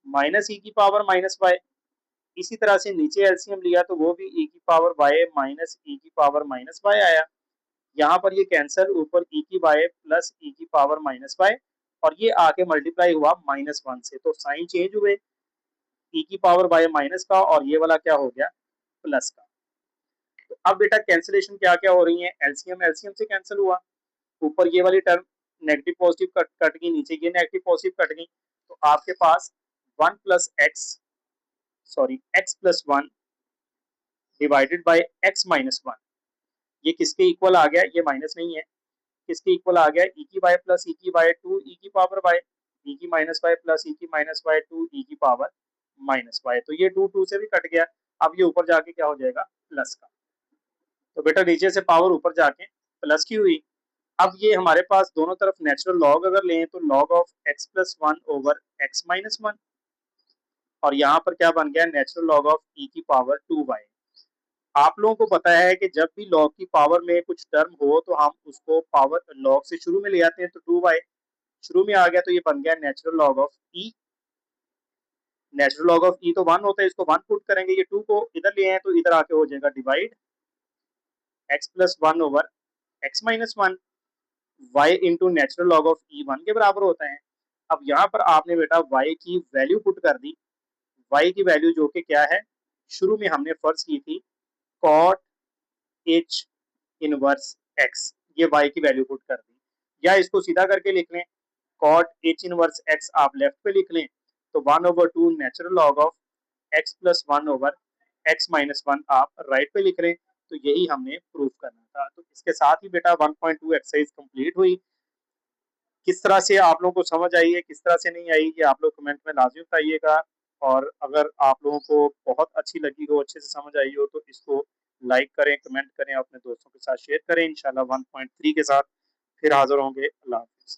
माइनस ई की पावर माइनस वाई। इसी तरह से नीचे एलसीएम लिया तो वो भी ई की पावर वाई माइनस ई की पावर माइनस वाई आया। यहाँ पर ये कैंसल, ऊपर ई की वाई प्लस ई की पावर माइनस वाई और ये आके मल्टीप्लाई हुआ -1 से, तो साइन चेंज हुए ई की पावर वाई माइनस का और ये वाला क्या हो गया प्लस का। तो अब बेटा कैंसिलेशन क्या क्या हो रही है, एलसीएम एलसीएम से कैंसिल हुआ, ऊपर ये वाली टर्म नेगेटिव पॉजिटिव कट गई, नीचे ये नेगेटिव पॉजिटिव कट गई, तो आपके पास 1 plus x sorry x plus 1 divided by x minus 1, ये किसके इक्वल आ गया, ये माइनस नहीं है, किसके इक्वल आ गया ई की वाई प्लस ई की वाई 2 ई की पावर वाई ई की माइनस वाई प्लस ई की माइनस वाई 2 ई की पावर माइनस वाई, तो ये 2 2 से भी कट गया। अब ये ऊपर जाके क्या हो जाएगा प्लस का, तो बेटा नीचे से पावर ऊपर जाके प्लस की हुई। अब ये हमारे पास दोनों तरफ नेचुरल लॉग अगर लें तो log of X plus 1 over X minus 1 और यहाँ पर क्या बन गया नेचुरल लॉग ऑफ ई की पावर 2y। आप लोगों को पता है कि जब भी लॉग की पावर में कुछ टर्म हो तो हम उसको पावर लॉग से शुरू में ले आते हैं, तो 2y शुरू में आ गया तो ये बन गया natural log of E. Natural log of E तो 1 होता है, इसको 1 पुट करेंगे, ये 2 को इधर ले आए तो इधर आके हो जाएगा divide X plus 1 over X minus 1 y into natural log of E 1 के बराबर होता है। अब यहाँ पर आपने बेटा y की वैल्यू पुट कर दी, y की वैल्यू जो कि क्या है, शुरू में हमने फर्ज की थी कॉट एच इनवर्स एक्स, ये y की वैल्यू पुट कर दी, या इसको सीधा करके लिख लें कॉट एच इनवर्स एक्स आप लेफ्ट पे लिख लें, तो 1/2 natural log of X plus 1 over X minus 1 आप राइट पे लिख लें। तो यही हमने प्रूफ करना था। तो इसके साथ ही बेटा 1.2 एक्सरसाइज कंप्लीट हुई। किस तरह से आप लोगों को समझ आई है, किस तरह से नहीं आई, ये आप लोग कमेंट में लाजिम बताइएगा। और अगर आप लोगों को बहुत अच्छी लगी हो, अच्छे से समझ आई हो, तो इसको लाइक करें, कमेंट करें, अपने दोस्तों के साथ शेयर करें। इंशाल्लाह 1.3 के साथ फिर हाजिर होंगे। अल्लाह हाफिज़।